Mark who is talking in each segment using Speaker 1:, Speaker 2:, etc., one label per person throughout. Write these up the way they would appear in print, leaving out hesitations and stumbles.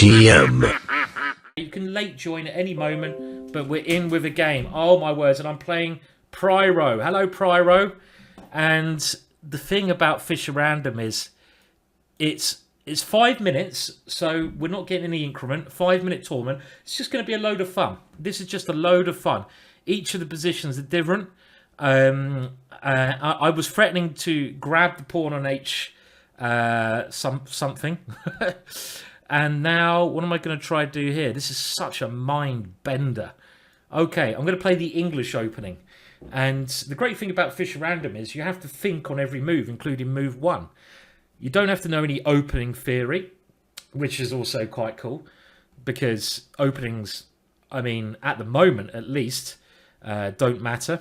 Speaker 1: GingerGM.
Speaker 2: You can late join at any moment, but we're in with a game. Oh my words, and I'm playing Pyro. Hello, Pyro. And the thing about Fischer Random is it's 5 minutes, so we're not getting any increment. 5-minute tournament. It's just going to be a load of fun. This is just a load of fun. Each of the positions are different. I was threatening to grab the pawn on H something. And now, what am I going to try to do here? This is such a mind bender. Okay, I'm going to play the English opening. And the great thing about Fischer Random is you have to think on every move, including move 1. You don't have to know any opening theory, which is also quite cool. Because openings, I mean, at the moment at least, don't matter.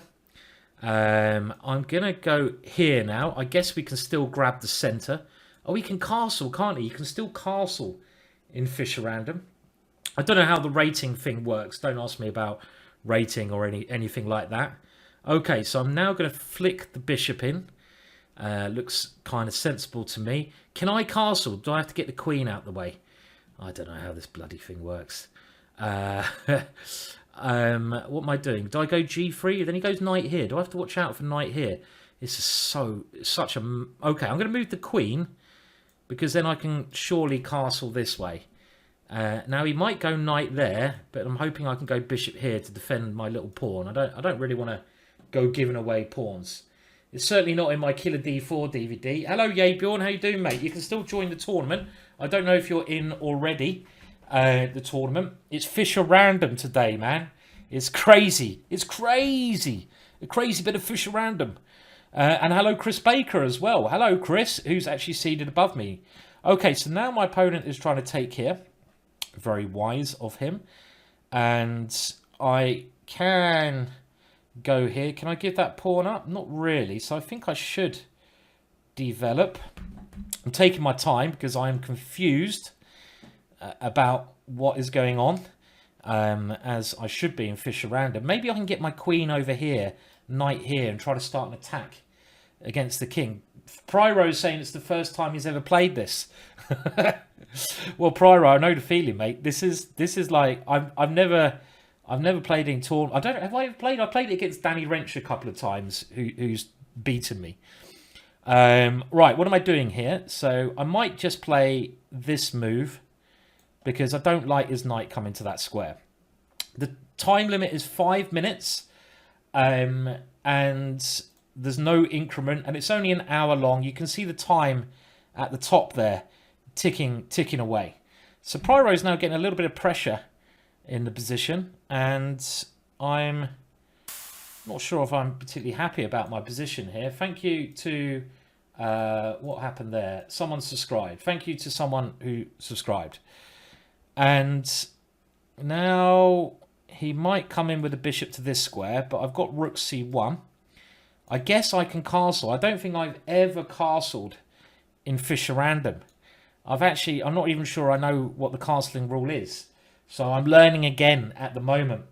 Speaker 2: I'm going to go here now. I guess we can still grab the centre. Oh, we can castle, can't he? You can still castle in Fischer Random. I don't know how the rating thing works. Don't ask me about rating or anything like that. Okay, so I'm now going to flick the bishop in. Looks kind of sensible to me. Can I castle? Do I have to get the queen out the way? I don't know how this bloody thing works. What am I doing? Do I go g3? Then he goes knight here. Do I have to watch out for knight here? This is such a... Okay, I'm going to move the queen, because then I can surely castle this way. Now he might go knight there, but I'm hoping I can go bishop here to defend my little pawn. I don't really want to go giving away pawns. It's certainly not in my Killer D4 DVD. Hello, Bjorn. How you doing, mate? You can still join the tournament. I don't know if you're in already, the tournament. It's Fischer Random today, man. It's crazy. It's crazy. A crazy bit of Fischer Random. And hello, Chris Baker as well. Hello, Chris, who's actually seated above me. Okay, so now my opponent is trying to take here. Very wise of him. And I can go here. Can I give that pawn up? Not really. So I think I should develop. I'm taking my time because I am confused about what is going on. As I should be in Fischer Random. Maybe I can get my queen over here, knight here, and try to start an attack against the king. Pyro is saying it's the first time he's ever played this. Well, Pyro, I know the feeling, mate. This is like I've never played in tournament. I don't know, have I ever played? I played it against Danny Wrench a couple of times, who's beaten me. Right, what am I doing here? So I might just play this move because I don't like his knight coming to that square. The time limit is 5 minutes, and there's no increment, and it's only an hour long. You can see the time at the top there, ticking away. So Pyro's now getting a little bit of pressure in the position, and I'm not sure if I'm particularly happy about my position here. Thank you to what happened there? Someone subscribed. Thank you to someone who subscribed. And now he might come in with a bishop to this square, but I've got rook c1. I guess I can castle. I don't think I've ever castled in Fischer Random. I'm not even sure I know what the castling rule is. So I'm learning again at the moment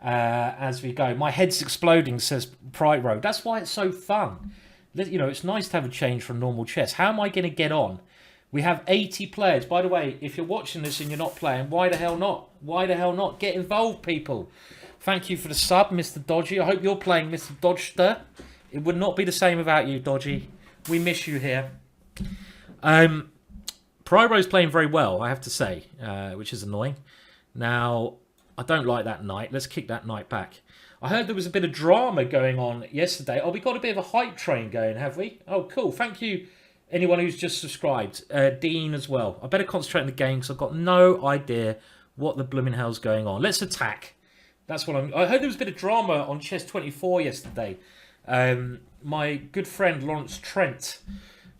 Speaker 2: as we go. My head's exploding, says Pyro. That's why it's so fun. You know, it's nice to have a change from normal chess. How am I going to get on? We have 80 players. By the way, if you're watching this and you're not playing, why the hell not? Why the hell not? Get involved, people. Thank you for the sub, Mr. Dodgy. I hope you're playing, Mr. Dodgster. It would not be the same without you, Dodgy. We miss you here. Pyro's playing very well, I have to say, which is annoying. Now, I don't like that knight. Let's kick that knight back. I heard there was a bit of drama going on yesterday. Oh, we got a bit of a hype train going, have we? Oh, cool. Thank you, anyone who's just subscribed. Dean as well. I better concentrate on the game because I've got no idea what the blooming hell's going on. Let's attack. That's what I heard there was a bit of drama on Chess24 yesterday. My good friend Lawrence Trent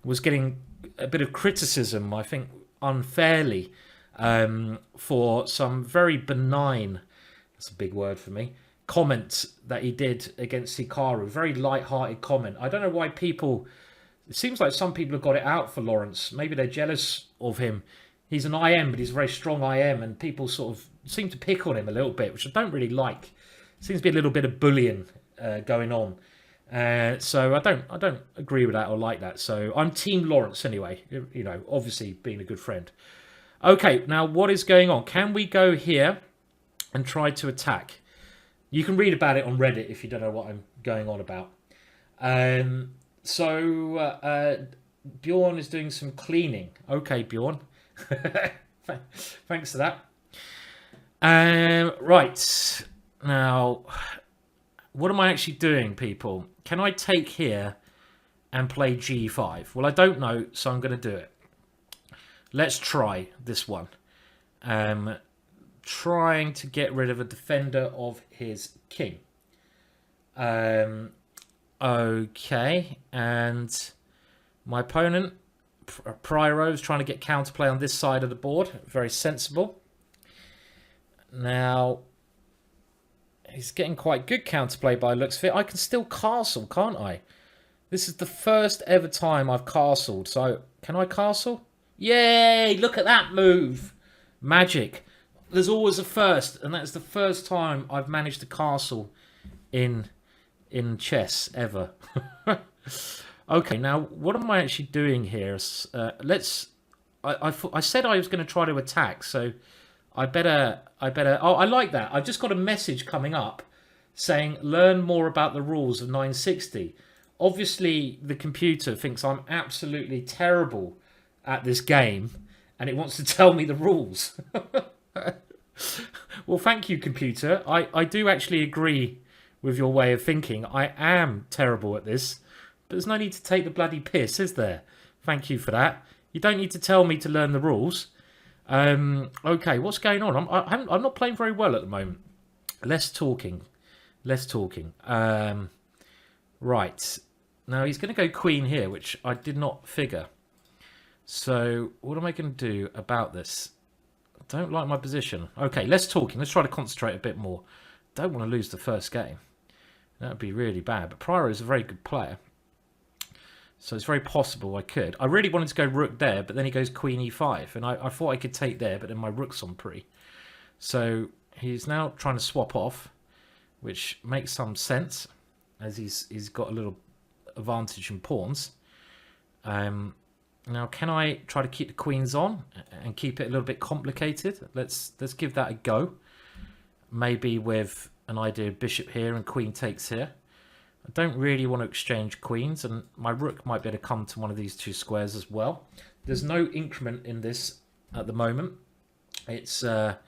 Speaker 2: was getting a bit of criticism, I think unfairly, for some very benign, that's a big word for me, comments that he did against Hikaru. Very light-hearted comment. I don't know why people... It seems like some people have got it out for Lawrence. Maybe they're jealous of him. He's an IM, but he's a very strong IM, and people sort of seem to pick on him a little bit, which I don't really like. Seems to be a little bit of bullying going on. So I don't agree with that or like that. So I'm Team Lawrence anyway. You know, obviously being a good friend. Okay, now what is going on? Can we go here and try to attack? You can read about it on Reddit if you don't know what I'm going on about. So Bjorn is doing some cleaning. Okay, Bjorn. Thanks for that. Right. Now, what am I actually doing, people? Can I take here and play G5? Well, I don't know, so I'm going to do it. Let's try this one. Trying to get rid of a defender of his king. Okay, and my opponent, Pryro, is trying to get counterplay on this side of the board. Very sensible. Now, he's getting quite good counterplay by looks of it. I can still castle, can't I? This is the first ever time I've castled. So, can I castle? Yay! Look at that move. Magic. There's always a first, and that's the first time I've managed to castle in chess ever. Okay, now what am I actually doing here? I said I was going to try to attack, so I better. Oh, I like that. I've just got a message coming up saying learn more about the rules of 960. Obviously, the computer thinks I'm absolutely terrible at this game, and it wants to tell me the rules. Well, thank you, computer. I do actually agree with your way of thinking. I am terrible at this, but there's no need to take the bloody piss, is there? Thank you for that. You don't need to tell me to learn the rules. Okay, what's going on? I'm not playing very well at the moment. Less talking. Right. Now, he's going to go queen here, which I did not figure. So, what am I going to do about this? I don't like my position. Okay, less talking. Let's try to concentrate a bit more. Don't want to lose the first game. That would be really bad. But Pryro is a very good player. So it's very possible I could. I really wanted to go rook there, but then he goes queen e5. And I thought I could take there, but then my rook's on pre. So he's now trying to swap off, which makes some sense, as he's got a little advantage in pawns. Now, can I try to keep the queens on and keep it a little bit complicated? Let's give that a go. Maybe with an idea of bishop here and queen takes here. I don't really want to exchange queens, and my rook might be able to come to one of these two squares as well. There's no increment in this at the moment. It's all,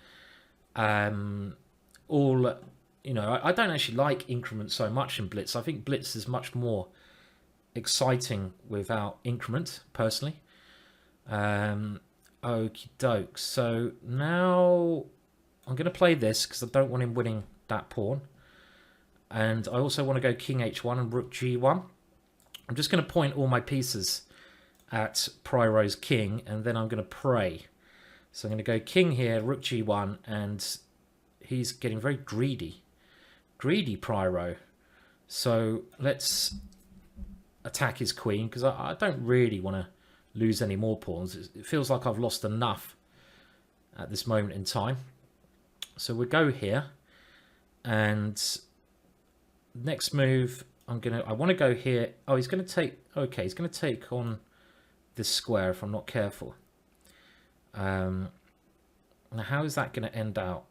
Speaker 2: you know, I don't actually like increment so much in Blitz. I think Blitz is much more exciting without increment, personally. Okie doke. So now I'm going to play this because I don't want him winning that pawn. And I also want to go king h1 and rook g1. I'm just going to point all my pieces at Pryro's king, and then I'm going to pray. So I'm going to go king here, rook g1, and he's getting very greedy. Greedy Pryro. So let's attack his queen, because I don't really want to lose any more pawns. It feels like I've lost enough at this moment in time. So we'll go here, and next move I want to go here. Oh, he's going to take, okay, he's going to take on this square if I'm not careful. Now how is that going to end out?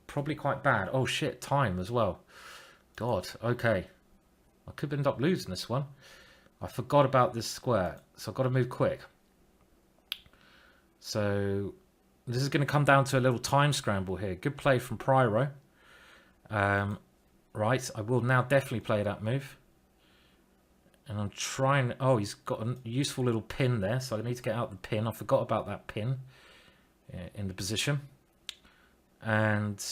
Speaker 2: Probably quite bad. Oh shit, time as well. God, okay. I could end up losing this one. I forgot about this square, so I've got to move quick. So this is going to come down to a little time scramble here. Good play from Pryro. Right, I will now definitely play that move. And I'm trying... Oh, he's got a useful little pin there, so I need to get out the pin. I forgot about that pin in the position. And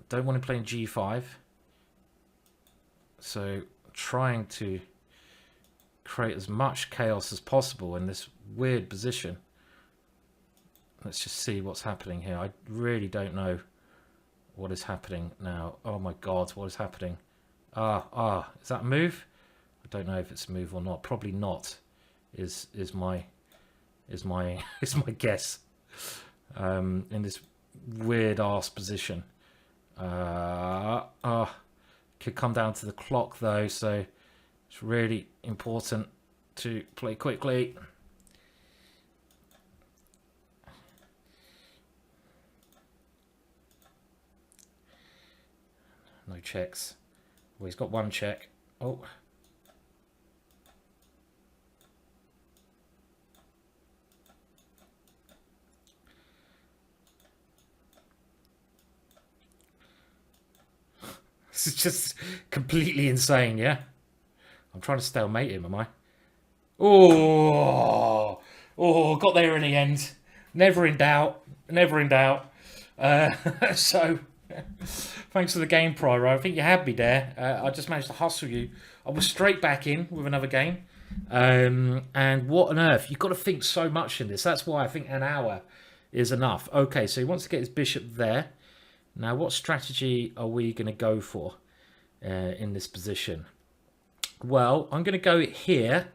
Speaker 2: don't want to play in g5. So trying to create as much chaos as possible in this weird position. Let's just see what's happening here. I really don't know what is happening now. Oh my god, what is happening? Is that a move? I don't know if it's a move or not. Probably not. Is my guess. In this weird ass position. Could come down to the clock though, so it's really important to play quickly. No checks. Well, he's got one check. Oh. This is just completely insane, yeah? I'm trying to stalemate him, am I? Oh, got there in the end. Never in doubt. Never in doubt. So, thanks for the game, Pyro. I think you had me there. I just managed to hustle you. I was straight back in with another game. And what on earth? You've got to think so much in this. That's why I think an hour is enough. Okay, so he wants to get his bishop there. Now, what strategy are we going to go for in this position? Well, I'm going to go here.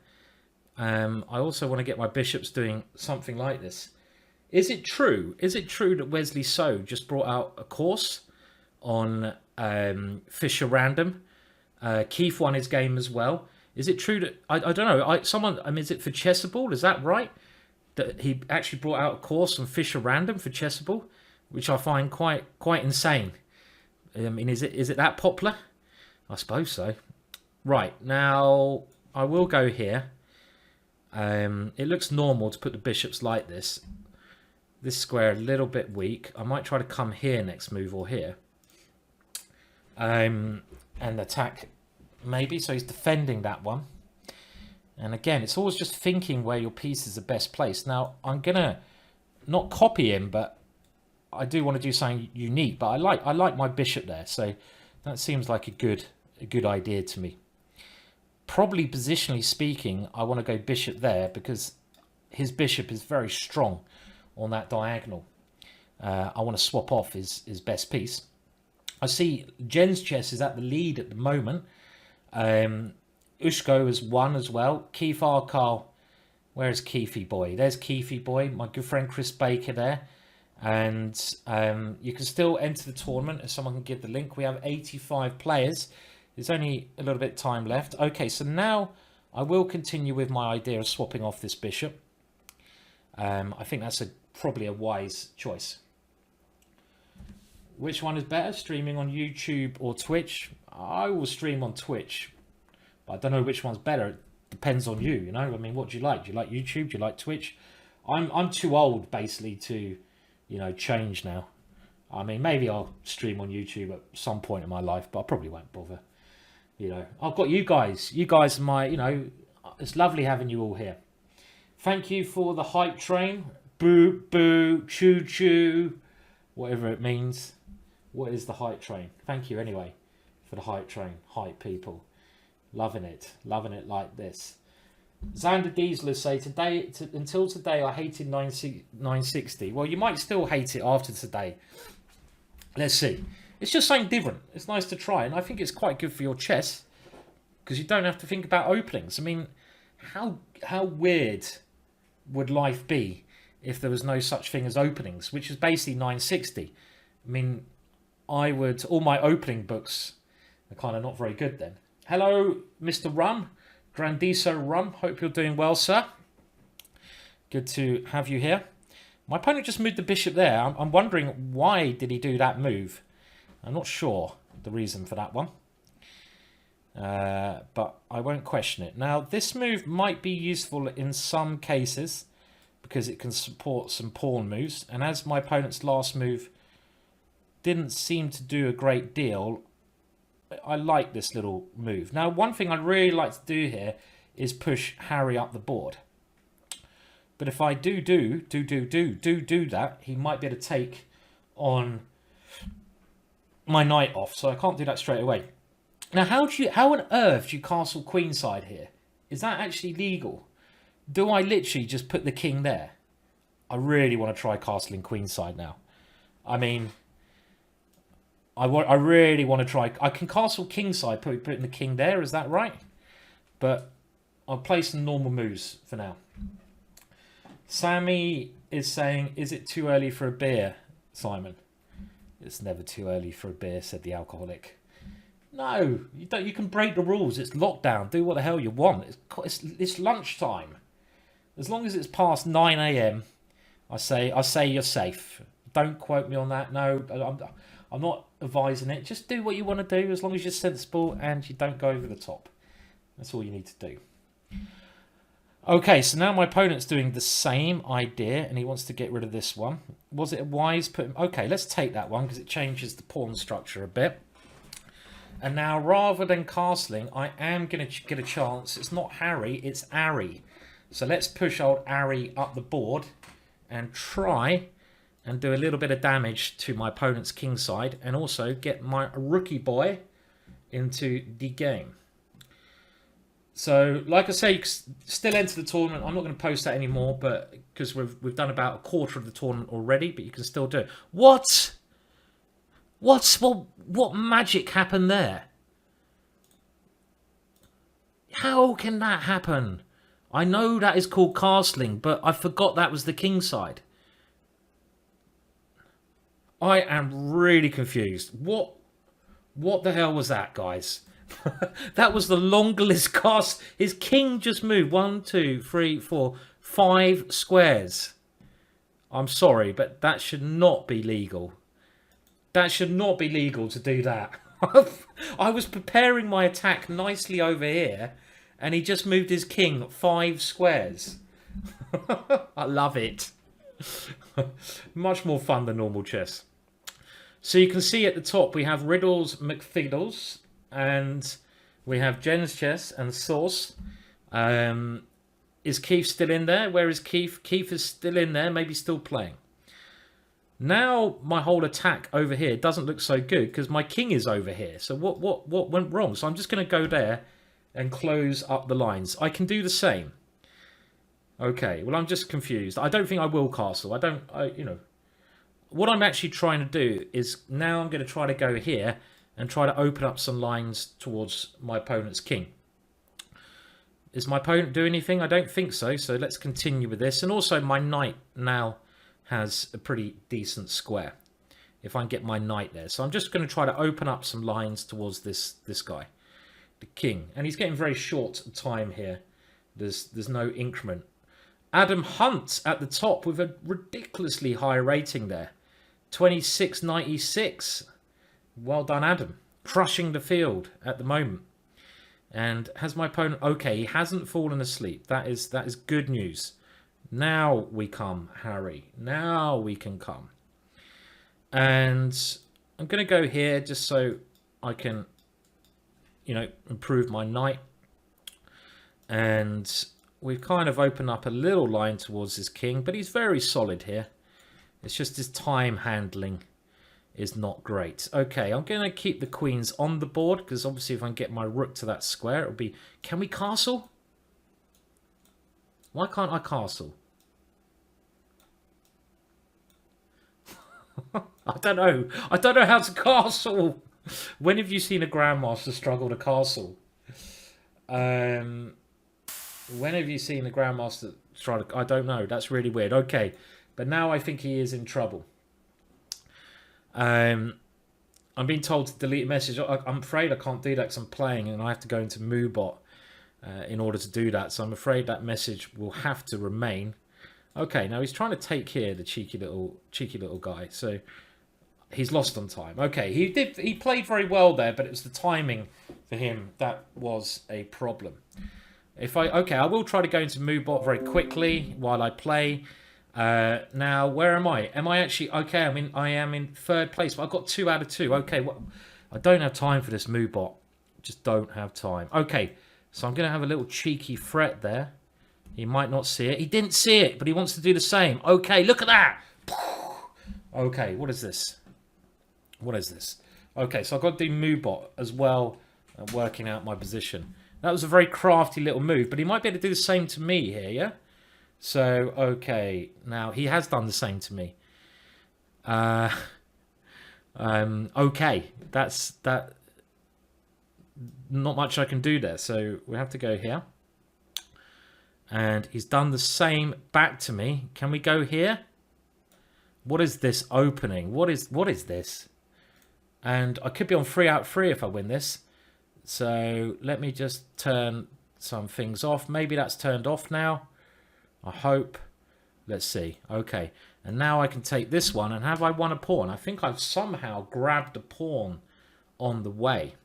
Speaker 2: I also want to get my bishops doing something like this. Is it true? Is it true that Wesley So just brought out a course on Fischer Random? Keith won his game as well. Is it true that I don't know? Is it for Chessable? Is that right? That he actually brought out a course on Fischer Random for Chessable, which I find quite insane. I mean, is it that popular? I suppose so. Right, now I will go here. It looks normal to put the bishops like this. This square a little bit weak. I might try to come here next move or here. And attack maybe. So he's defending that one. And again, it's always just thinking where your pieces are best placed. Now, I'm going to not copy him, but I do want to do something unique. But I like my bishop there. So that seems like a good idea to me. Probably positionally speaking, I want to go bishop there because his bishop is very strong on that diagonal. I want to swap off his best piece. I see Jen's chess is at the lead at the moment. Ushko has won as well. Keith Arkall, where's Keithy boy? There's Keithy boy, my good friend Chris Baker there. And you can still enter the tournament if someone can give the link. We have 85 players. There's only a little bit of time left. Okay, so now I will continue with my idea of swapping off this bishop. I think that's probably a wise choice. Which one is better, streaming on YouTube or Twitch? I will stream on Twitch, but I don't know which one's better. It depends on you, you know. I mean, what do you like? Do you like YouTube? Do you like Twitch? I'm too old, basically, to, you know, change now. I mean, maybe I'll stream on YouTube at some point in my life, but I probably won't bother. You know, I've got you guys. You guys are my, you know, it's lovely having you all here. Thank you for the hype train. Boo, boo, choo, choo. Whatever it means. What is the hype train? Thank you anyway for the hype train. Hype people. Loving it. Loving it like this. Xander Diesel say, until today I hated 960. Well, you might still hate it after today. Let's see. It's just something different. It's nice to try, and I think it's quite good for your chess because you don't have to think about openings. I mean, how weird would life be if there was no such thing as openings, which is basically 960? I mean, all my opening books are kind of not very good then. Hello, Mr. Rum, Grandiso Rum. Hope you're doing well, sir. Good to have you here. My opponent just moved the bishop there. I'm wondering why did he do that move. I'm not sure the reason for that one. But I won't question it. Now, this move might be useful in some cases because it can support some pawn moves. And as my opponent's last move didn't seem to do a great deal, I like this little move. Now, one thing I'd really like to do here is push Harry up the board. But if I do that, he might be able to take on my knight off, so I can't do that straight away. Now, how on earth do you castle queenside here? Is that actually legal? Do I literally just put the king there? I really want to try castling queenside now. I mean, I really want to try. I can castle kingside, putting the king there. Is that right? But I'll play some normal moves for now. Sammy is saying, "Is it too early for a beer, Simon?" It's never too early for a beer, said the alcoholic. No, you don't. You can break the rules. It's lockdown. Do what the hell you want. It's lunchtime. As long as it's past 9 a.m, I say you're safe. Don't quote me on that. No, I'm not advising it. Just do what you want to do as long as you're sensible and you don't go over the top. That's all you need to do. Okay, so now my opponent's doing the same idea and he wants to get rid of this one. Was it a wise put? Okay, let's take that one because it changes the pawn structure a bit. And now rather than castling, I am going to get a chance. It's not Harry, it's Ari. So let's push old Ari up the board and try and do a little bit of damage to my opponent's king side and also get my rookie boy into the game. So, like I say, still enter the tournament. I'm not going to post that anymore, but because we've done about a quarter of the tournament already, but you can still do it. What magic happened there? How can that happen? I know that is called castling, but I forgot that was the king side. I am really confused. What the hell was that, guys? That was the longest cast. His king just moved 1, 2, 3, 4, 5 squares. I'm sorry, but that should not be legal. That should not be legal to do that. I was preparing my attack nicely over here, and he just moved his king 5 squares. I love it. Much more fun than normal chess. So you can see at the top we have Riddles McFiddles, and we have Jen's Chess and Sauce. Is Keith still in there? Where is Keith? Keith is still in there, maybe still playing. Now my whole attack over here doesn't look so good because my king is over here. So what went wrong? So I'm just going to go there and close up the lines. I can do the same. Okay, well, I'm just confused. I don't think I will castle. What I'm actually trying to do is now I'm going to try to go here and try to open up some lines towards my opponent's king. Is my opponent doing anything? I don't think so. So let's continue with this. And also my knight now has a pretty decent square if I can get my knight there. So I'm just going to try to open up some lines towards this guy, the king. And he's getting very short time here. There's no increment. Adam Hunt at the top with a ridiculously high rating there. 26.96. Well done, Adam. Crushing the field at the moment. And has my opponent... Okay, he hasn't fallen asleep. That is good news. Now we come, Harry. Now we can come. And I'm going to go here just so I can, improve my knight. And we've kind of opened up a little line towards his king, but he's very solid here. It's just his time handling is not great. Okay, I'm going to keep the queens on the board because obviously if I can get my rook to that square, it'll be... Can we castle? Why can't I castle? I don't know. I don't know how to castle. When have you seen a grandmaster struggle to castle? When have you seen a grandmaster try to... I don't know. That's really weird. Okay. But now I think he is in trouble. I'm being told to delete a message. I'm afraid I can't do that because I'm playing and I have to go into MooBot in order to do that. So I'm afraid that message will have to remain. Okay, now he's trying to take here, the cheeky little guy. So he's lost on time. Okay, he played very well there, but it was the timing for him that was a problem. I will try to go into MooBot very quickly while I play. Now, where am I? Am I actually... Okay, I am in third place, but I've got 2 out of 2. Okay, I don't have time for this MooBot. Just don't have time. Okay, so I'm going to have a little cheeky threat there. He might not see it. He didn't see it, but he wants to do the same. Okay, look at that. Okay, what is this? What is this? Okay, so I've got to do MooBot as well, working out my position. That was a very crafty little move, but he might be able to do the same to me here, yeah? So, okay, now he has done the same to me. Okay, that's that. Not much I can do there, so we have to go here. And he's done the same back to me. Can we go here? What is this opening? What is this? And I could be on 3 out of 3 if I win this. So let me just turn some things off. Maybe that's turned off now. I hope. Let's see. Okay. And now I can take this one, and have I won a pawn? I think I've somehow grabbed a pawn on the way,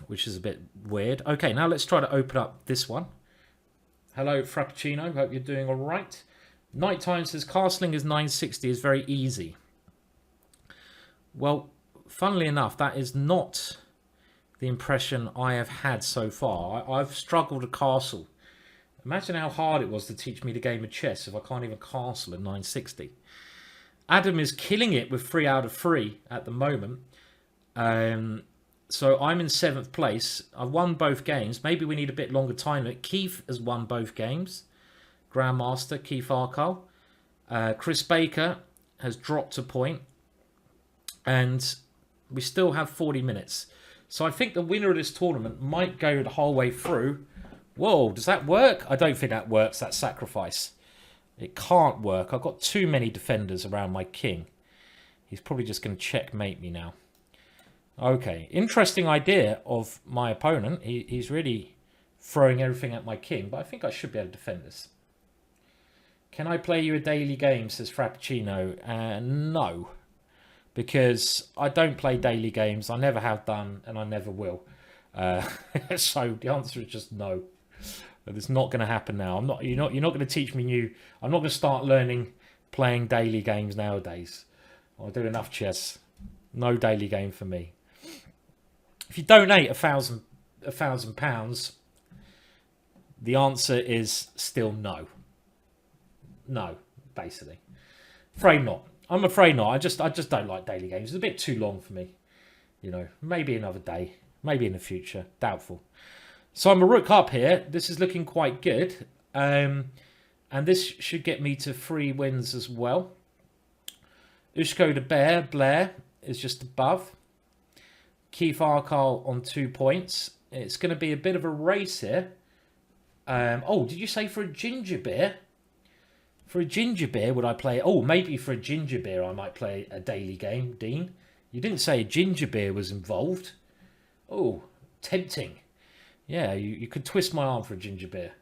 Speaker 2: which is a bit weird. Okay, now let's try to open up this one. Hello, Frappuccino. Hope you're doing all right. Nighttime says castling is 960 is very easy. Well, funnily enough, that is not the impression I have had so far. I've struggled to castle. Imagine how hard it was to teach me the game of chess if I can't even castle at 960. Adam is killing it with 3 out of 3 at the moment. So I'm in 7th place. I've won both games. Maybe we need a bit longer time. Keith has won both games. Grandmaster Keith Arkle. Chris Baker has dropped a point. And we still have 40 minutes. So I think the winner of this tournament might go the whole way through. Whoa, does that work? I don't think that works, that sacrifice. It can't work. I've got too many defenders around my king. He's probably just going to checkmate me now. Okay, interesting idea of my opponent. He's really throwing everything at my king, but I think I should be able to defend this. Can I play you a daily game, says Frappuccino? No, because I don't play daily games. I never have done, and I never will. So the answer is just no. It's not going to happen now. You're not going to teach me new. I'm not going to start learning playing daily games nowadays. I do enough chess. No daily game for me. If you donate £1,000, the answer is still no. No, basically. Afraid not. I'm afraid not. I just don't like daily games. It's a bit too long for me. You know, maybe another day. Maybe in the future. Doubtful. So I'm a rook up here. This is looking quite good. And this should get me to 3 wins as well. Ushko de Blair is just above. Keith Arkle on 2 points. It's going to be a bit of a race here. Oh, did you say for a ginger beer? For a ginger beer, would I play? Oh, maybe for a ginger beer, I might play a daily game, Dean. You didn't say a ginger beer was involved. Oh, tempting. Yeah, you could twist my arm for a ginger beer.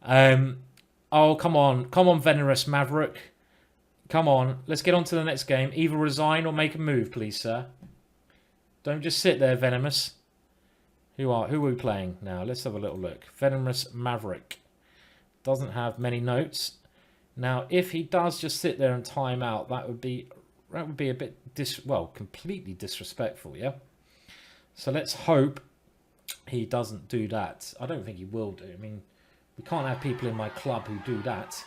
Speaker 2: Oh, come on, Venomous Maverick. Come on, let's get on to the next game. Either resign or make a move, please, sir. Don't just sit there, Venomous. Who are we playing now? Let's have a little look. Venomous Maverick. Doesn't have many notes. Now, if he does just sit there and time out, that would be a bit completely disrespectful, yeah? So let's hope he doesn't do that. I don't think he will do. I mean, we can't have people in my club who do that.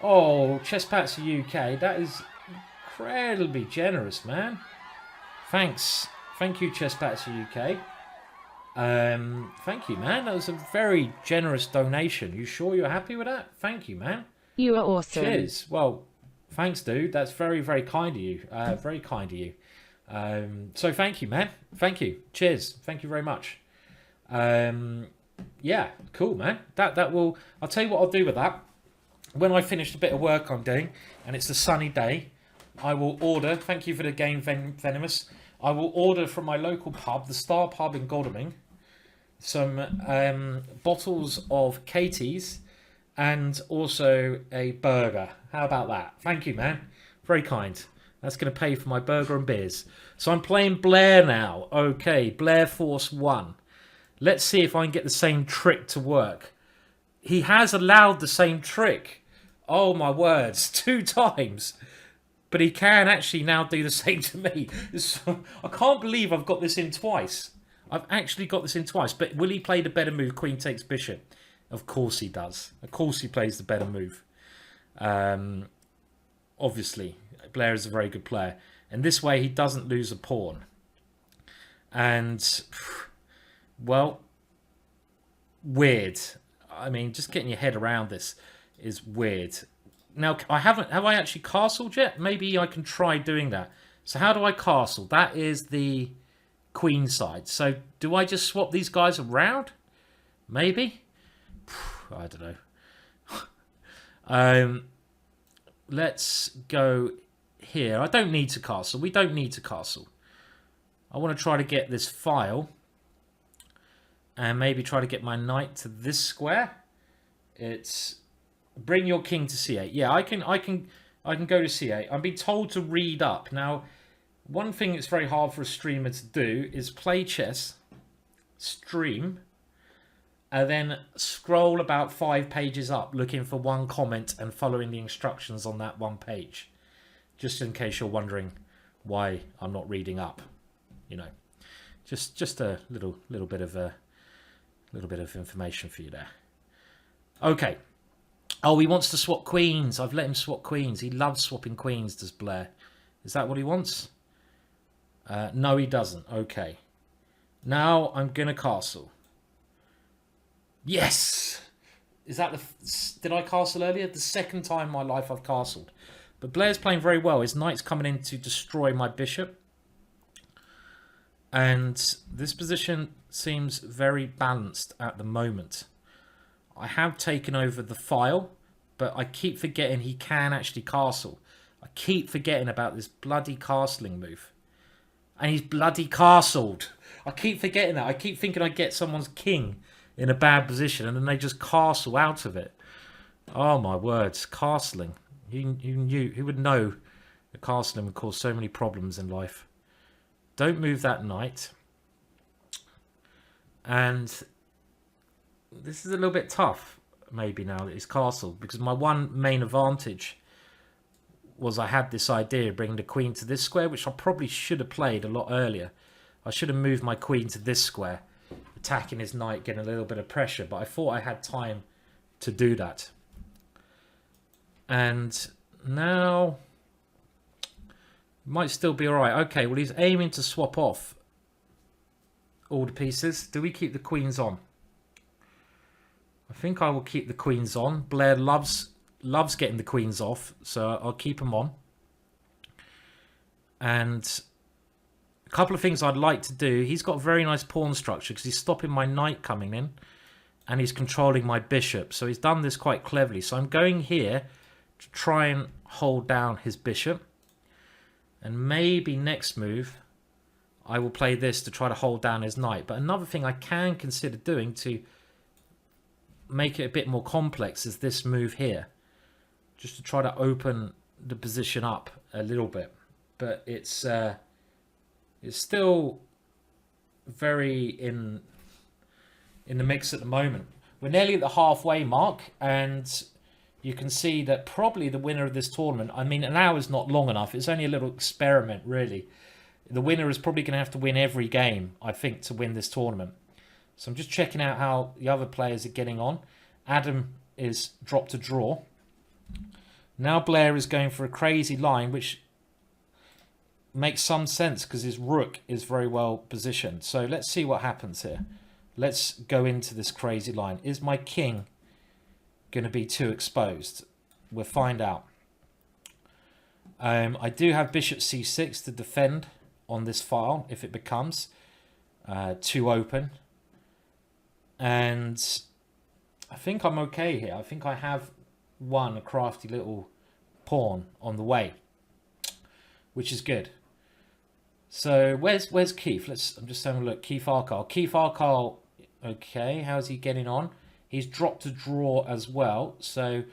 Speaker 2: Oh, Chesspatsy UK, that is incredibly generous, man. Thanks. Thank you, Chesspatsy UK. Thank you, man. That was a very generous donation. You sure you're happy with that? Thank you, man.
Speaker 1: You are awesome.
Speaker 2: Cheers. Well, thanks, dude. That's very, very kind of you. Very kind of you. So thank you, man. Thank you. Cheers. Thank you very much. Yeah, cool, man. That will. I'll tell you what I'll do with that. When I finish a bit of work I'm doing, and it's a sunny day, I will order. Thank you for the game, Venomous. I will order from my local pub, the Star Pub in Godalming, some bottles of Katie's and also a burger. How about that? Thank you, man. Very kind. That's going to pay for my burger and beers. So I'm playing Blair now. Okay, Blair Force 1. Let's see if I can get the same trick to work. He has allowed the same trick. Oh, my words. 2 times. But he can actually now do the same to me. So, I can't believe I've got this in twice. I've actually got this in twice. But will he play the better move? Queen takes bishop. Of course he does. Of course he plays the better move. Obviously, Blair is a very good player. And this way he doesn't lose a pawn. And, well, weird. I mean, just getting your head around this is weird. Now, have I actually castled yet? Maybe I can try doing that. So how do I castle? That is the queen side. So do I just swap these guys around? Maybe? I don't know. Let's go here. I don't need to castle. We don't need to castle. I want to try to get this file. And maybe try to get my knight to this square. It's Bring your king to c8. Yeah, I can go to c8. I'm being told to read up. Now, one thing that's very hard for a streamer to do is play chess, stream, and then scroll about 5 pages up looking for one comment and following the instructions on that one page. Just in case you're wondering why I'm not reading up, you know. Just a little bit of information for you there. Okay. Oh, he wants to swap queens. I've let him swap queens. He loves swapping queens, does Blair. Is that what he wants? No, he doesn't. Okay. Now I'm going to castle. Yes! Is that did I castle earlier? The second time in my life I've castled. But Blair's playing very well. His knight's coming in to destroy my bishop. And this position seems very balanced at the moment. I have taken over the file, but I keep forgetting he can actually castle. I keep forgetting about this bloody castling move. And he's bloody castled. I keep forgetting that. I keep thinking I get someone's king in a bad position and then they just castle out of it. Oh my words, castling. Who would know that castling would cause so many problems in life? Don't move that knight. And this is a little bit tough, maybe, now that he's castled, because my one main advantage was I had this idea of bringing the queen to this square, which I probably should have played a lot earlier. I should have moved my queen to this square, attacking his knight, getting a little bit of pressure, but I thought I had time to do that. And now might still be alright. Okay, well, he's aiming to swap off all the pieces. Do we keep the queens on? I think I will keep the queens on. Blair loves getting the queens off, so I'll keep them on. And a couple of things I'd like to do. He's got a very nice pawn structure because he's stopping my knight coming in and he's controlling my bishop. So he's done this quite cleverly. So I'm going here to try and hold down his bishop. And maybe next move I will play this to try to hold down his knight. But another thing I can consider doing to make it a bit more complex is this move here, just to try to open the position up a little bit. But it's still very in the mix at the moment. We're nearly at the halfway mark, and you can see that probably the winner of this tournament, I mean, an hour is not long enough. It's only a little experiment, really. The winner is probably going to have to win every game, I think, to win this tournament. So I'm just checking out how the other players are getting on. Adam is dropped a draw. Now Blair is going for a crazy line, which makes some sense because his rook is very well positioned. So let's see what happens here. Let's go into this crazy line. Is my king going to be too exposed? We'll find out. I do have bishop c6 to defend on this file if it becomes too open. And I think I'm okay here. I think I have won a crafty little pawn on the way, which is good. So where's Keith? I'm just having a look. Keith Arkall. Keith Arkall, okay, how's he getting on? He's dropped a draw as well. So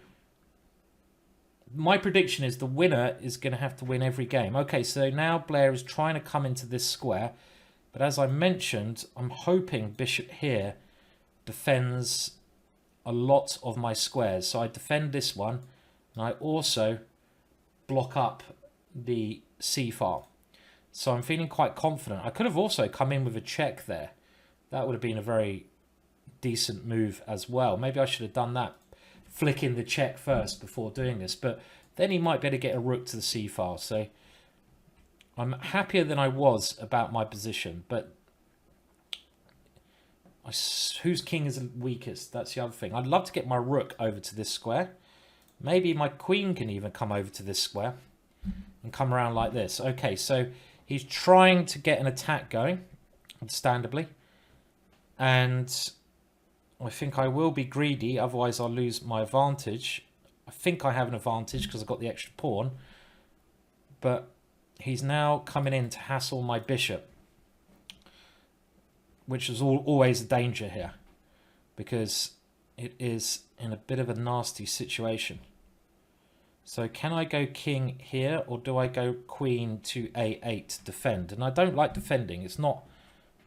Speaker 2: my prediction is the winner is going to have to win every game. Okay, so now Blair is trying to come into this square. But as I mentioned, I'm hoping bishop here defends a lot of my squares. So I defend this one, and I also block up the c file. So I'm feeling quite confident. I could have also come in with a check there. That would have been a very decent move as well. Maybe I should have done that, flicking the check first before doing this. But then he might be able to get a rook to the c file. So I'm happier than I was about my position, but whose king is the weakest? That's the other thing. I'd love to get my rook over to this square. Maybe my queen can even come over to this square and come around like this. Okay, so he's trying to get an attack going, understandably. And I think I will be greedy, otherwise I'll lose my advantage. I think I have an advantage because I've got the extra pawn. But he's now coming in to hassle my bishop, which is always a danger here, because it is in a bit of a nasty situation. So can I go king here, or do I go queen to a8 defend? And I don't like defending. It's not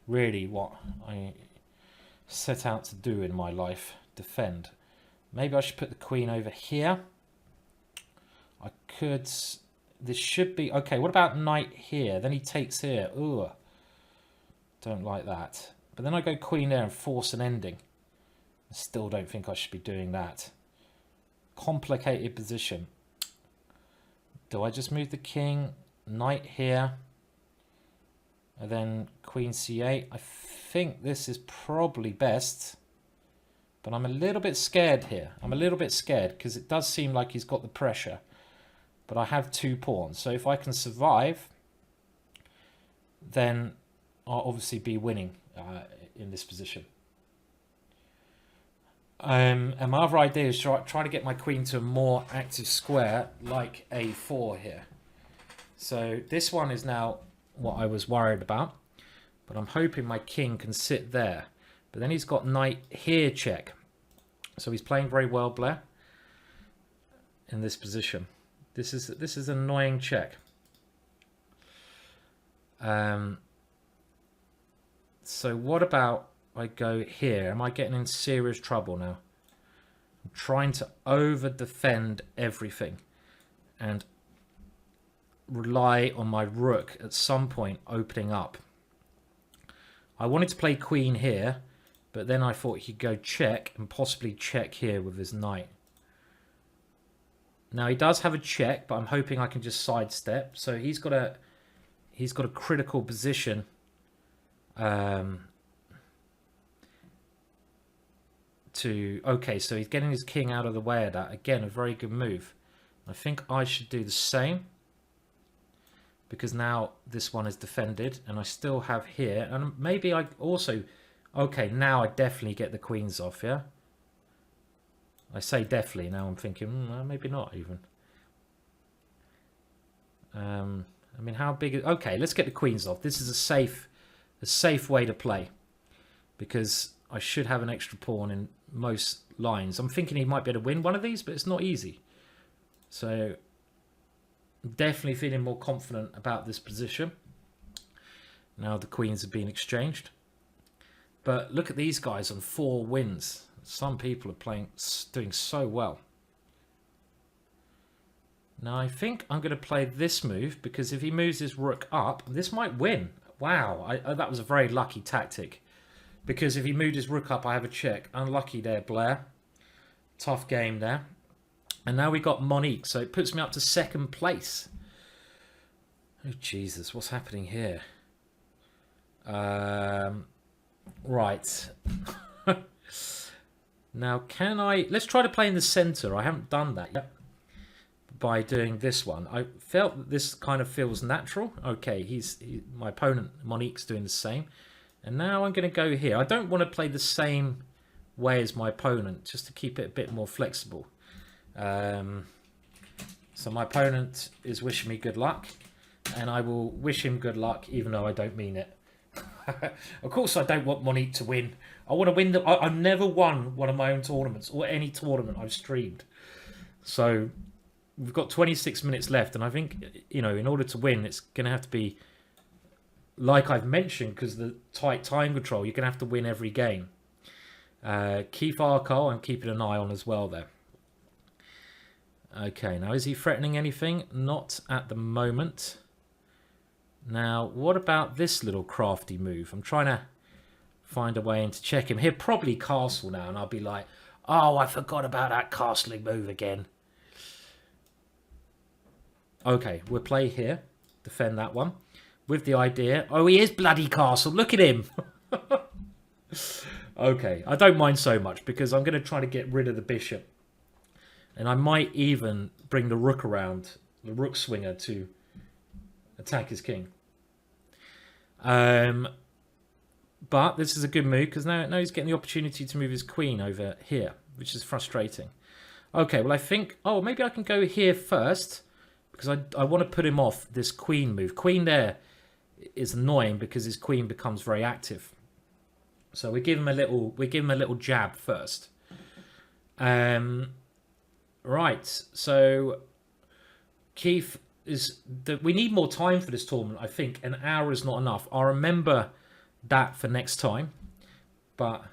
Speaker 2: really what I set out to do in my life, defend. Maybe I should put the queen over here. I could... This should be... Okay, what about knight here? Then he takes here. Ooh. Don't like that. But then I go queen there and force an ending. I still don't think I should be doing that. Complicated position. Do I just move the king? Knight here. And then queen c8. I think this is probably best. But I'm a little bit scared here. I'm a little bit scared because it does seem like he's got the pressure. But I have 2 pawns. So if I can survive, then I'll obviously be winning in this position. And my other idea is try to get my queen to a more active square, like a4 here. So this one is now what I was worried about. But I'm hoping my king can sit there. But then he's got knight here check. So he's playing very well, Blair, in this position. This is an annoying check. So what about I go here? Am I getting in serious trouble now? I'm trying to over defend everything and rely on my rook at some point opening up. I wanted to play queen here, but then I thought he'd go check and possibly check here with his knight. Now he does have a check, but I'm hoping I can just sidestep. So he's got a critical position. Okay, so he's getting his king out of the way of that. Again, a very good move. I think I should do the same, because now this one is defended and I still have here, and maybe I also... Okay, now I definitely get the queens off, yeah? I say definitely, now I'm thinking, maybe not even. I mean, how big is... Okay, let's get the queens off. This is a safe way to play, because I should have an extra pawn in most lines. I'm thinking he might be able to win one of these, but it's not easy. So, definitely feeling more confident about this position. Now the queens have been exchanged. But look at these guys on 4 wins. Some people are doing so well. Now I think I'm going to play this move, because if he moves his rook up, this might win. Wow, that was a very lucky tactic. Because if he moved his rook up, I have a check. Unlucky there, Blair. Tough game there. And now we got Monique, so it puts me up to 2nd place. Oh, Jesus, what's happening here? Right. Now, can I... Let's try to play in the centre. I haven't done that yet by doing this one. I felt that this kind of feels natural. Okay, my opponent, Monique's, doing the same. And now I'm going to go here. I don't want to play the same way as my opponent, just to keep it a bit more flexible. So my opponent is wishing me good luck, and I will wish him good luck even though I don't mean it. Of course I don't want Monique to win. I want to win. I've never won one of my own tournaments, or any tournament I've streamed. So we've got 26 minutes left, and I think, you know, in order to win, it's going to have to be, like I've mentioned, because the tight time control, you're going to have to win every game. Keith Arkle, I'm keeping an eye on as well there. Okay, now is he threatening anything? Not at the moment. Now, what about this little crafty move? I'm trying to find a way in to check him. He'll probably castle now, and I'll be like, oh, I forgot about that castling move again. Okay, we'll play here. Defend that one. With the idea... Oh, he is bloody castle. Look at him. Okay, I don't mind so much, because I'm going to try to get rid of the bishop. And I might even bring the rook around, the rook swinger, to attack his king. But this is a good move, because now he's getting the opportunity to move his queen over here, which is frustrating. Okay, well I think... Oh, maybe I can go here first, because I want to put him off this queen move. Queen there is annoying because his queen becomes very active. So we give him a little jab first. Right, so Keith we need more time for this tournament. I think an hour is not enough. I'll remember that for next time. But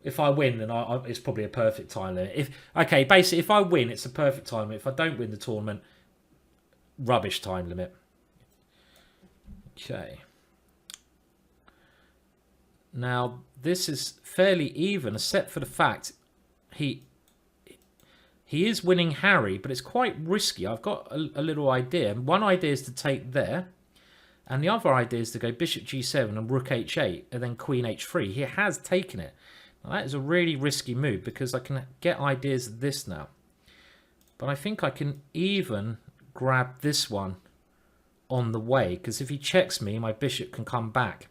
Speaker 2: if I win, then it's probably a perfect time limit. Basically, if I win, it's a perfect time limit. If I don't win the tournament, rubbish time limit. Okay. Now, this is fairly even, except for the fact he is winning Harry, but it's quite risky. I've got a little idea. One idea is to take there, and the other idea is to go bishop g7 and rook h8, and then queen h3. He has taken it. Now, that is a really risky move, because I can get ideas of this now. But I think I can even grab this one on the way, because if he checks me, my bishop can come back.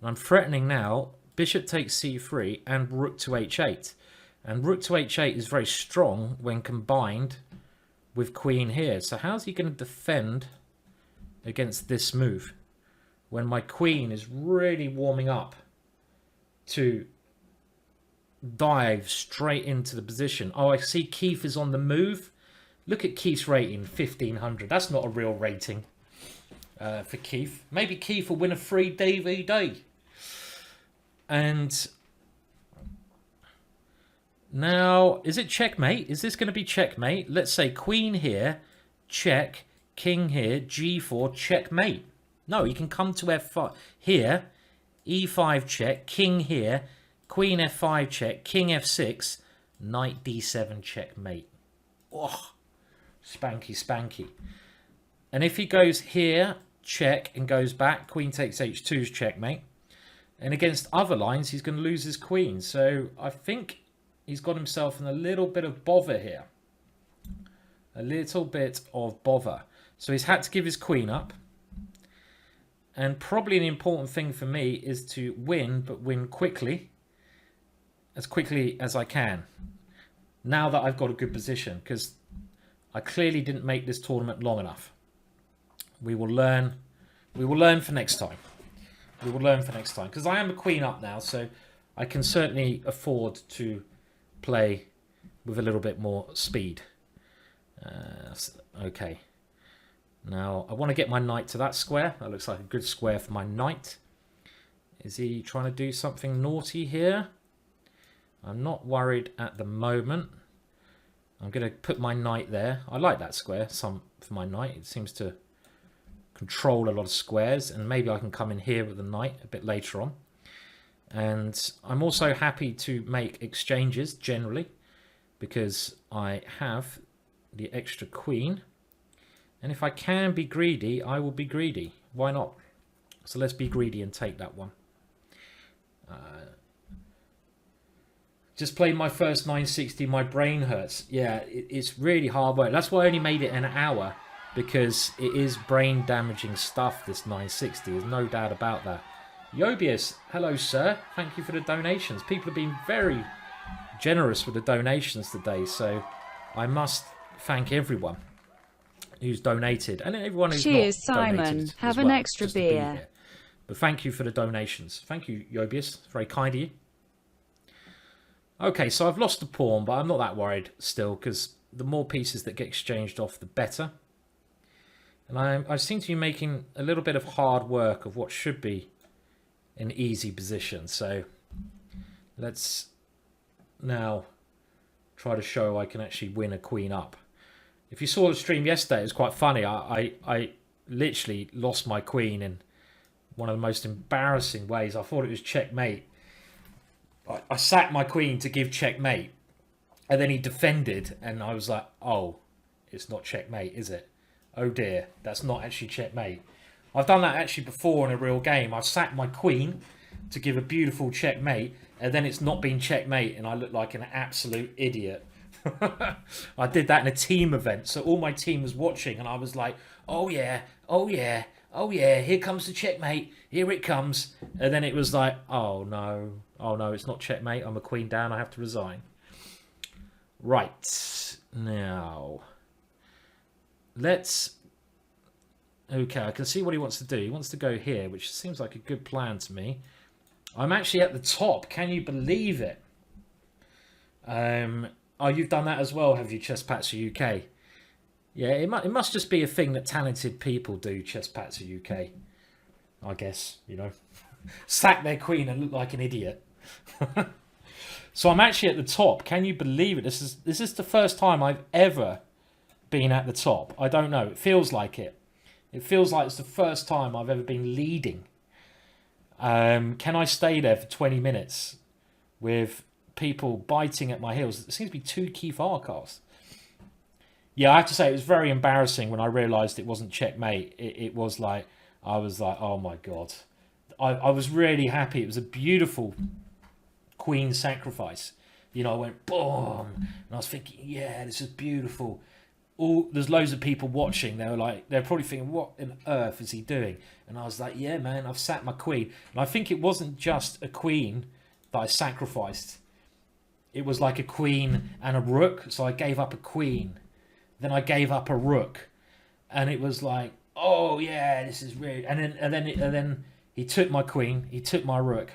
Speaker 2: And I'm threatening now, bishop takes c3 and rook to h8. And rook to h8 is very strong when combined with queen here. So how's he going to defend against this move when my queen is really warming up to dive straight into the position? Oh, I see Keith is on the move. Look at Keith's rating, 1500. That's not a real rating for Keith. Maybe Keith will win a free DVD. And now, is it checkmate? Is this going to be checkmate? Let's say queen here, check, king here, g4, checkmate. No, he can come to f5 here, e5 check, king here, queen f5 check, king f6, knight d7 checkmate. Oh, spanky, spanky. And if he goes here, check, and goes back, queen takes h2's checkmate. And against other lines, he's going to lose his queen. So I think he's got himself in a little bit of bother here. A little bit of bother. So he's had to give his queen up. And probably an important thing for me is to win, but win quickly as I can. Now that I've got a good position, because I clearly didn't make this tournament long enough. We will learn for next time. We will learn for next time, because I am a queen up now, so I can certainly afford to play with a little bit more speed. Okay. Now, I want to get my knight to that square. That looks like a good square for my knight. Is he trying to do something naughty here? I'm not worried at the moment. I'm going to put my knight there. I like that square for my knight. It seems to control a lot of squares, and maybe I can come in here with the knight a bit later on. And I'm also happy to make exchanges generally, because I have the extra queen, and if I can be greedy, I will be greedy. Why not? So let's be greedy and take that one. Just played my first 960. My brain hurts. Yeah, it's really hard work. That's why I only made it an hour, because it is brain damaging stuff, this 960. There's no doubt about that. Yobius, hello sir. Thank you for the donations. People have been very generous with the donations today, so I must thank everyone who's donated, and everyone who's
Speaker 1: Cheers,
Speaker 2: not
Speaker 1: Simon.
Speaker 2: donated.
Speaker 1: Have
Speaker 2: as
Speaker 1: an
Speaker 2: well,
Speaker 1: extra
Speaker 2: just to be
Speaker 1: beer.
Speaker 2: here. But thank you for the donations. Thank you, Yobius. Very kind of you. Okay, so I've lost the pawn, but I'm not that worried still, because the more pieces that get exchanged off, the better. And I seem to be making a little bit of hard work of what should be an easy position. So let's now try to show I can actually win a queen up. If you saw the stream yesterday, it was quite funny. I literally lost my queen in one of the most embarrassing ways. I thought it was checkmate. I sacked my queen to give checkmate, and then he defended, and I was like, oh, it's not checkmate, is it? Oh dear, that's not actually checkmate. I've done that actually before in a real game. I've sacked my queen to give a beautiful checkmate, and then it's not been checkmate, and I look like an absolute idiot. I did that in a team event, so all my team was watching, and I was like, oh yeah, oh yeah, oh yeah, here comes the checkmate, here it comes. And then it was like, oh no, it's not checkmate, I'm a queen down, I have to resign. Right, now, let's, okay, I can see what he wants to do. He wants to go here, which seems like a good plan to me. I'm actually at the top, can you believe it? Oh, you've done that as well, have you, Chess Patzer UK? Yeah, it must just be a thing that talented people do, Chess Patzer UK. I guess, you know. Sack their queen and look like an idiot. So I'm actually at the top. Can you believe it? This is the first time I've ever been at the top. I don't know. It feels like it. It feels like it's the first time I've ever been leading. Can I stay there for 20 minutes with people biting at my heels? There seems to be 2 key file cards. Yeah, I have to say it was very embarrassing when I realised it wasn't checkmate. It was like, I was like, oh my God. I was really happy. It was a beautiful queen sacrifice. You know, I went boom, and I was thinking, yeah, this is beautiful. There's loads of people watching. They're probably thinking, what on earth is he doing? And I was like, yeah, man, I've sacked my queen. And I think it wasn't just a queen that I sacrificed. It was like a queen and a rook. So I gave up a queen. Then I gave up a rook. And it was like, oh yeah, this is really. And then he took my queen. He took my rook.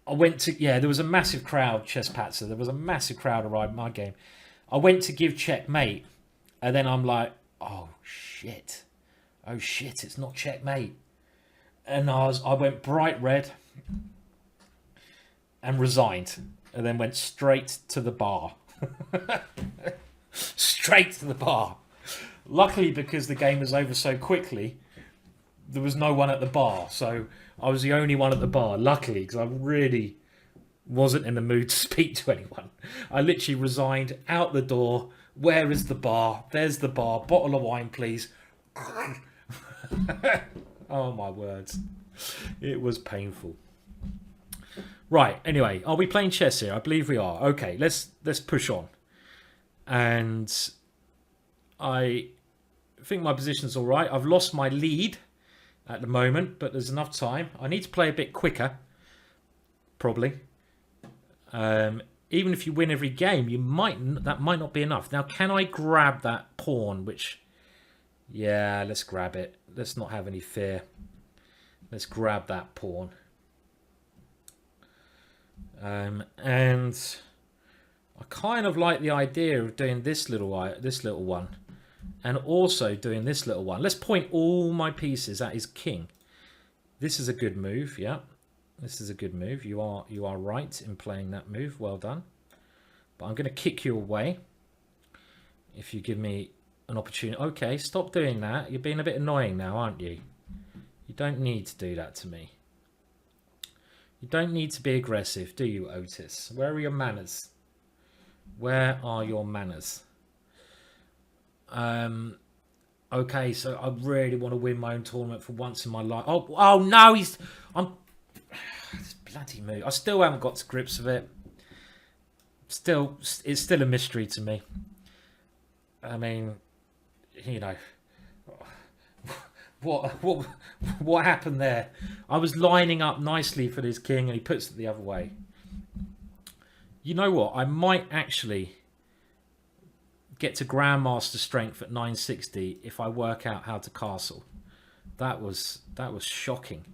Speaker 2: I went to, yeah, there was a massive crowd, Chess Patzer. There was a massive crowd around my game. I went to give checkmate, and then I'm like, oh shit, it's not checkmate. And I went bright red and resigned, and then went straight to the bar. Straight to the bar. Luckily, because the game was over so quickly, there was no one at the bar, so I was the only one at the bar. Luckily, because I really wasn't in the mood to speak to anyone. I literally resigned, out the door. Where is the bar? There's the bar. Bottle of wine, please. Oh my words. It was painful. Right, anyway, are we playing chess here? I believe we are. Okay, let's push on. And I think my position's all right. I've lost my lead at the moment, but there's enough time. I need to play a bit quicker, probably. Even if you win every game, that might not be enough. Now, can I grab that pawn? Which, yeah, let's grab it. Let's not have any fear. Let's grab that pawn. And I kind of like the idea of doing this little one, and also doing this little one. Let's point all my pieces at his king. This is a good move, yeah. This is a good move. You are right in playing that move. Well done. But I'm going to kick you away if you give me an opportunity. Okay, stop doing that. You're being a bit annoying now, aren't you? You don't need to do that to me. You don't need to be aggressive, do you, Otis? Where are your manners? Where are your manners? Okay, so I really want to win my own tournament for once in my life. Oh no, this bloody move. I still haven't got to grips with it. It's still a mystery to me. I mean, you know, what happened there? I was lining up nicely for this king, and he puts it the other way. You know what? I might actually get to Grandmaster strength at 960 if I work out how to castle. That was shocking.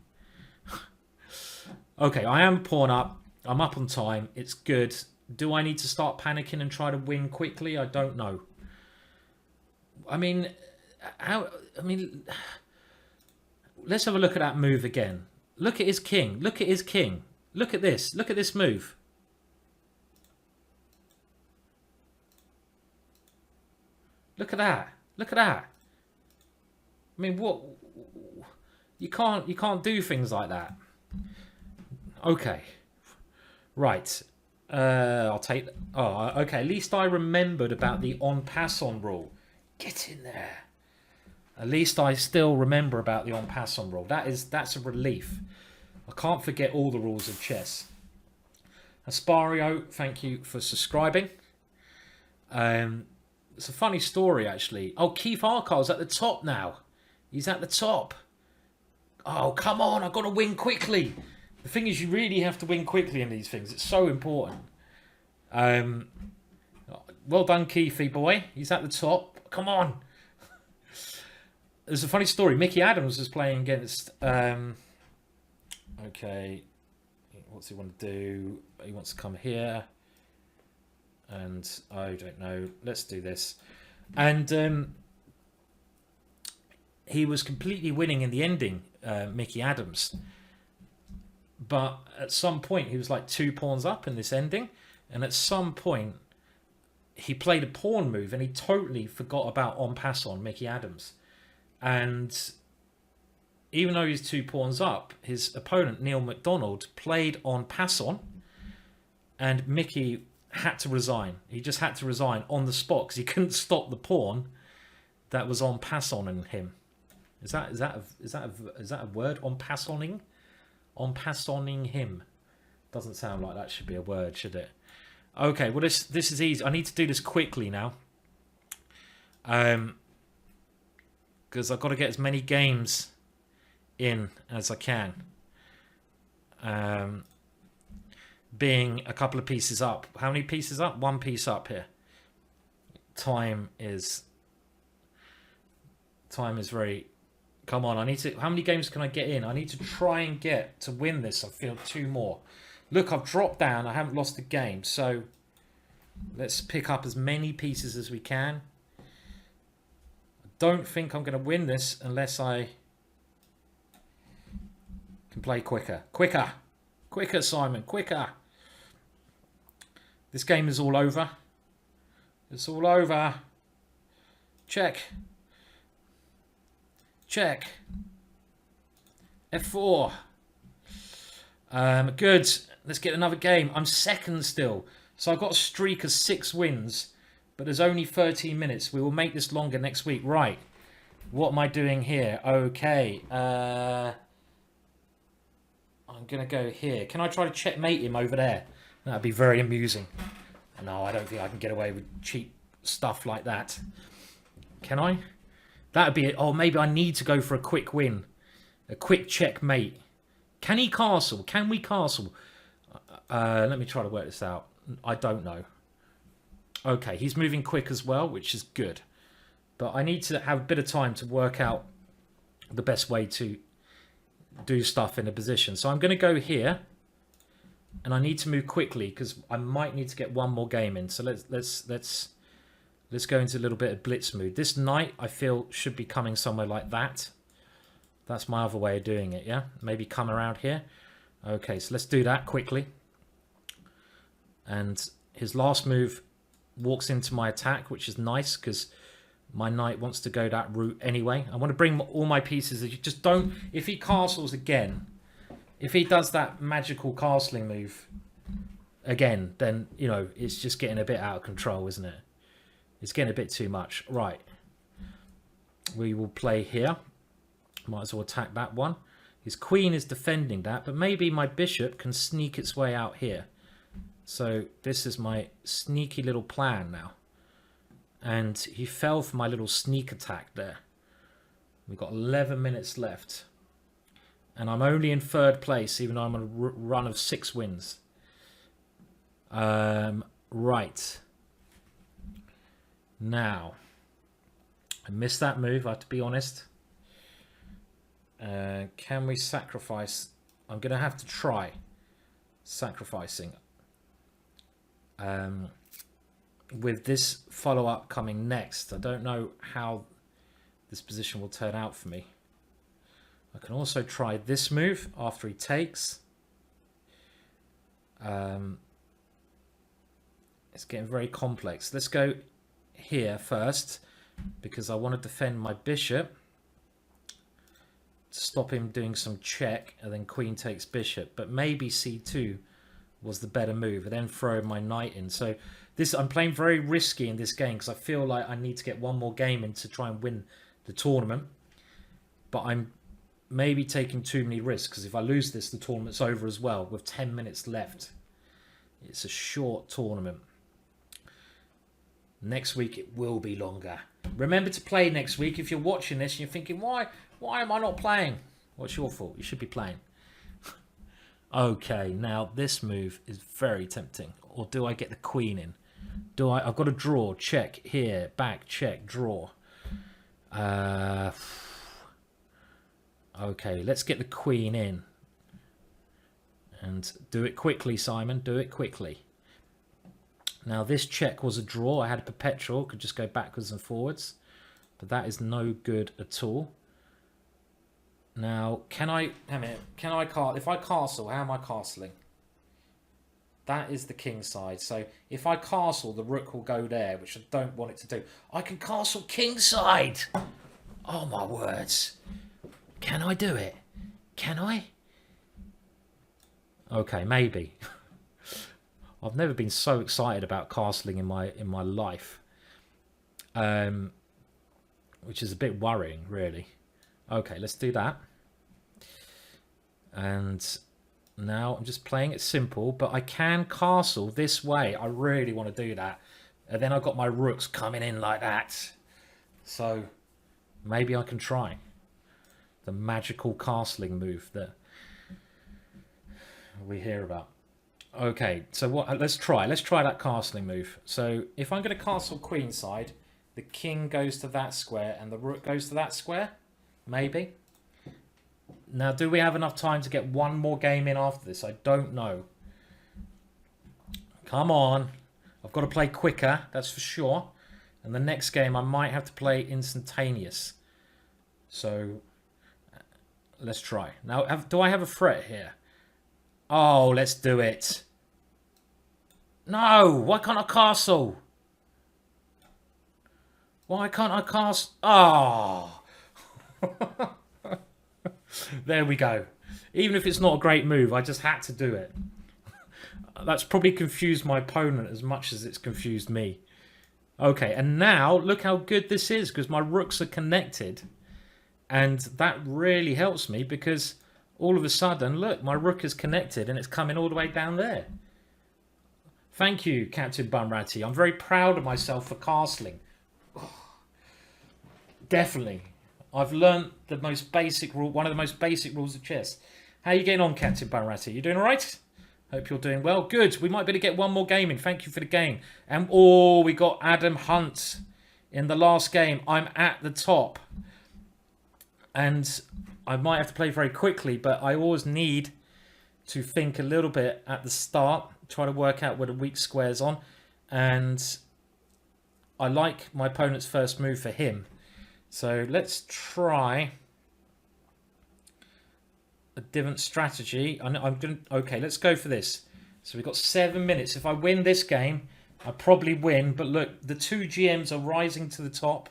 Speaker 2: Okay, I am pawn up. I'm up on time. It's good. Do I need to start panicking and try to win quickly? I don't know. I mean, let's have a look at that move again. Look at his king. Look at his king. Look at this. Look at this move. Look at that. Look at that. I mean, what? You can't do things like that. Okay. Right. I'll take. Oh, okay. At least I remembered about the en passant rule. Get in there. At least I still remember about the en passant rule. That's a relief. I can't forget all the rules of chess. Aspario, thank you for subscribing. It's a funny story, actually. Oh, Keith Arcar's at the top now. He's at the top. Oh, come on. I've got to win quickly. The thing is, you really have to win quickly in these things. It's so important. Well done, Keithy boy. He's at the top. Come on. There's a funny story. Mickey Adams was playing against... okay. What's he want to do? He wants to come here. And I don't know. Let's do this. And he was completely winning in the ending, Mickey Adams. But at some point, he was like 2 pawns up in this ending. And at some point, he played a pawn move and he totally forgot about en passant Mickey Adams. And even though he's 2 pawns up, his opponent, Neil McDonald, played en passant. And Mickey had to resign. He just had to resign on the spot because he couldn't stop the pawn that was en passanting him. Is that a word? En passanting? En passanting him. Doesn't sound like that should be a word, should it? Okay, well this is easy. I need to do this quickly now. Because I've got to get as many games in as I can. Being a couple of pieces up. How many pieces up? 1 piece up here. Time is very... Come on, I need to... How many games can I get in? I need to try and get to win this. I feel 2 more. Look, I've dropped down. I haven't lost a game. So let's pick up as many pieces as we can. I don't think I'm going to win this unless I can play quicker. Quicker. Quicker, Simon. Quicker. This game is all over. It's all over. Check. Check. F4. Good. Let's get another game. I'm second still. So I've got a streak of 6 wins. But there's only 13 minutes. We will make this longer next week. Right. What am I doing here? Okay. I'm going to go here. Can I try to checkmate him over there? That'd be very amusing. No, I don't think I can get away with cheap stuff like that. Can I? That'd be it. Oh, maybe I need to go for a quick win. A quick checkmate. Can he castle? Can we castle? Let me try to work this out. I don't know. Okay, he's moving quick as well, which is good. But I need to have a bit of time to work out the best way to do stuff in a position. So I'm going to go here. And I need to move quickly because I might need to get 1 more game in. So let's go into a little bit of blitz mood. This knight I feel should be coming somewhere like that. That's my other way of doing it, yeah? Maybe come around here. Okay, so let's do that quickly. And his last move walks into my attack, which is nice because my knight wants to go that route anyway. I want to bring all my pieces. You just don't... If he castles again... If he does that magical castling move again, then, you know, it's just getting a bit out of control, isn't it? It's getting a bit too much. Right. We will play here. Might as well attack that one. His queen is defending that, but maybe my bishop can sneak its way out here. So this is my sneaky little plan now. And he fell for my little sneak attack there. We've got 11 minutes left. And I'm only in 3rd place, even though I'm on a run of 6 wins. Right. Now. I missed that move, I have to be honest. Can we sacrifice? I'm going to have to try sacrificing. With this follow-up coming next, I don't know how this position will turn out for me. I can also try this move after he takes. It's getting very complex. Let's go here first because I want to defend my bishop. To stop him doing some check and then queen takes bishop. But maybe c2 was the better move and then throw my knight in. So this I'm playing very risky in this game because I feel like I need to get 1 more game in to try and win the tournament. But I'm maybe taking too many risks because if I lose this, the tournament's over as well with 10 minutes left. It's a short tournament. Next week it will be longer. Remember to play next week. If you're watching this and you're thinking, why am I not playing? What's your fault? You should be playing. Okay, now this move is very tempting. Or do I get the queen in? I've got to draw, check, here, back, check, draw. Okay, let's get the queen in. And do it quickly, Simon. Do it quickly. Now, this check was a draw. I had a perpetual. Could just go backwards and forwards. But that is no good at all. Now, can I... If I castle, how am I castling? That is the king side. So if I castle, the rook will go there, which I don't want it to do. I can castle king side. Oh, my words. Can I do it? Can I? Okay, maybe. I've never been so excited about castling in my life. Which is a bit worrying, really. Okay, let's do that. And now I'm just playing it simple, but I can castle this way. I really want to do that. And then I've got my rooks coming in like that. So maybe I can try the magical castling move that we hear about. Okay, so what? Let's try that castling move. So if I'm going to castle queenside, the king goes to that square and the rook goes to that square. Maybe. Now, do we have enough time to get one more game in after this? I don't know. Come on. I've got to play quicker, that's for sure. And the next game I might have to play instantaneous. So let's try. Now, do I have a threat here? Oh, let's do it. No, why can't I castle? Why can't I cast? Oh. There we go. Even if it's not a great move, I just had to do it. That's probably confused my opponent as much as it's confused me. Okay, and now look how good this is because my rooks are connected. And that really helps me because all of a sudden, look, my rook is connected and it's coming all the way down there. Thank you, Captain Bumratty. I'm very proud of myself for castling. Definitely. I've learned the most basic rule, one of the most basic rules of chess. How are you getting on, Captain Bumratty? You doing all right? Hope you're doing well. Good. We might be able to get one more game in. Thank you for the game. And oh, we got Adam Hunt in the last game. I'm at the top. And I might have to play very quickly, but I always need to think a little bit at the start, try to work out where the weak square's on. And I like my opponent's first move for him. So let's try a different strategy. Okay, let's go for this. So we've got 7 minutes. If I win this game, I probably win. But look, the two GMs are rising to the top.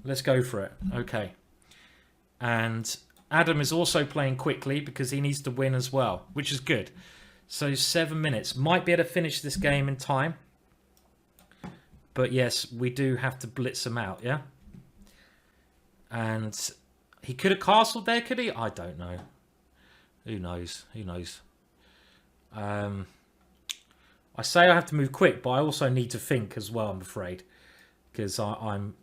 Speaker 2: Let's go for it. Okay. And Adam is also playing quickly because he needs to win as well, which is good. So 7 minutes. Might be able to finish this game in time. But yes, we do have to blitz him out, yeah? And he could have castled there, could he? I don't know. Who knows? Who knows? I say I have to move quick, but I also need to think as well, I'm afraid. Because I'm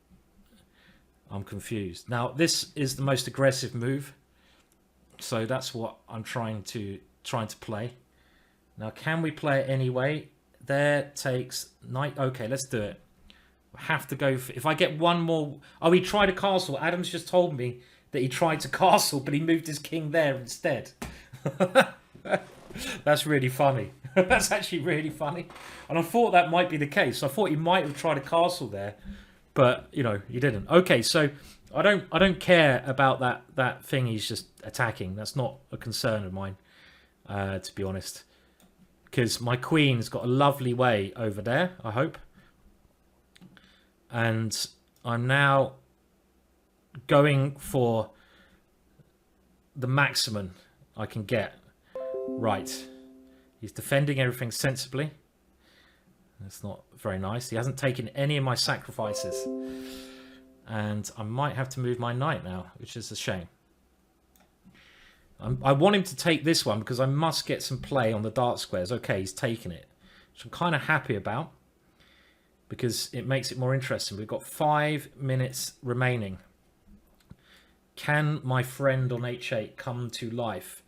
Speaker 2: confused. Now, this is the most aggressive move. So that's what I'm trying to play. Now, can we play it anyway? There takes knight. Okay, let's do it. Have to go for, if I get one more. Oh, he tried a castle. Adam's just told me that he tried to castle, but he moved his king there instead. That's really funny. That's actually really funny. And I thought that might be the case. I thought he might have tried a castle there, but you know, he didn't. Okay, so I don't care about that thing he's just attacking. That's not a concern of mine, to be honest. Because my queen's got a lovely way over there, I hope. And I'm now going for the maximum I can get. Right. He's defending everything sensibly. That's not very nice. He hasn't taken any of my sacrifices. And I might have to move my knight now, which is a shame. I want him to take this one because I must get some play on the dark squares. Okay, he's taken it, which I'm kind of happy about, because it makes it more interesting. We've got 5 minutes remaining. Can my friend on H8 come to life?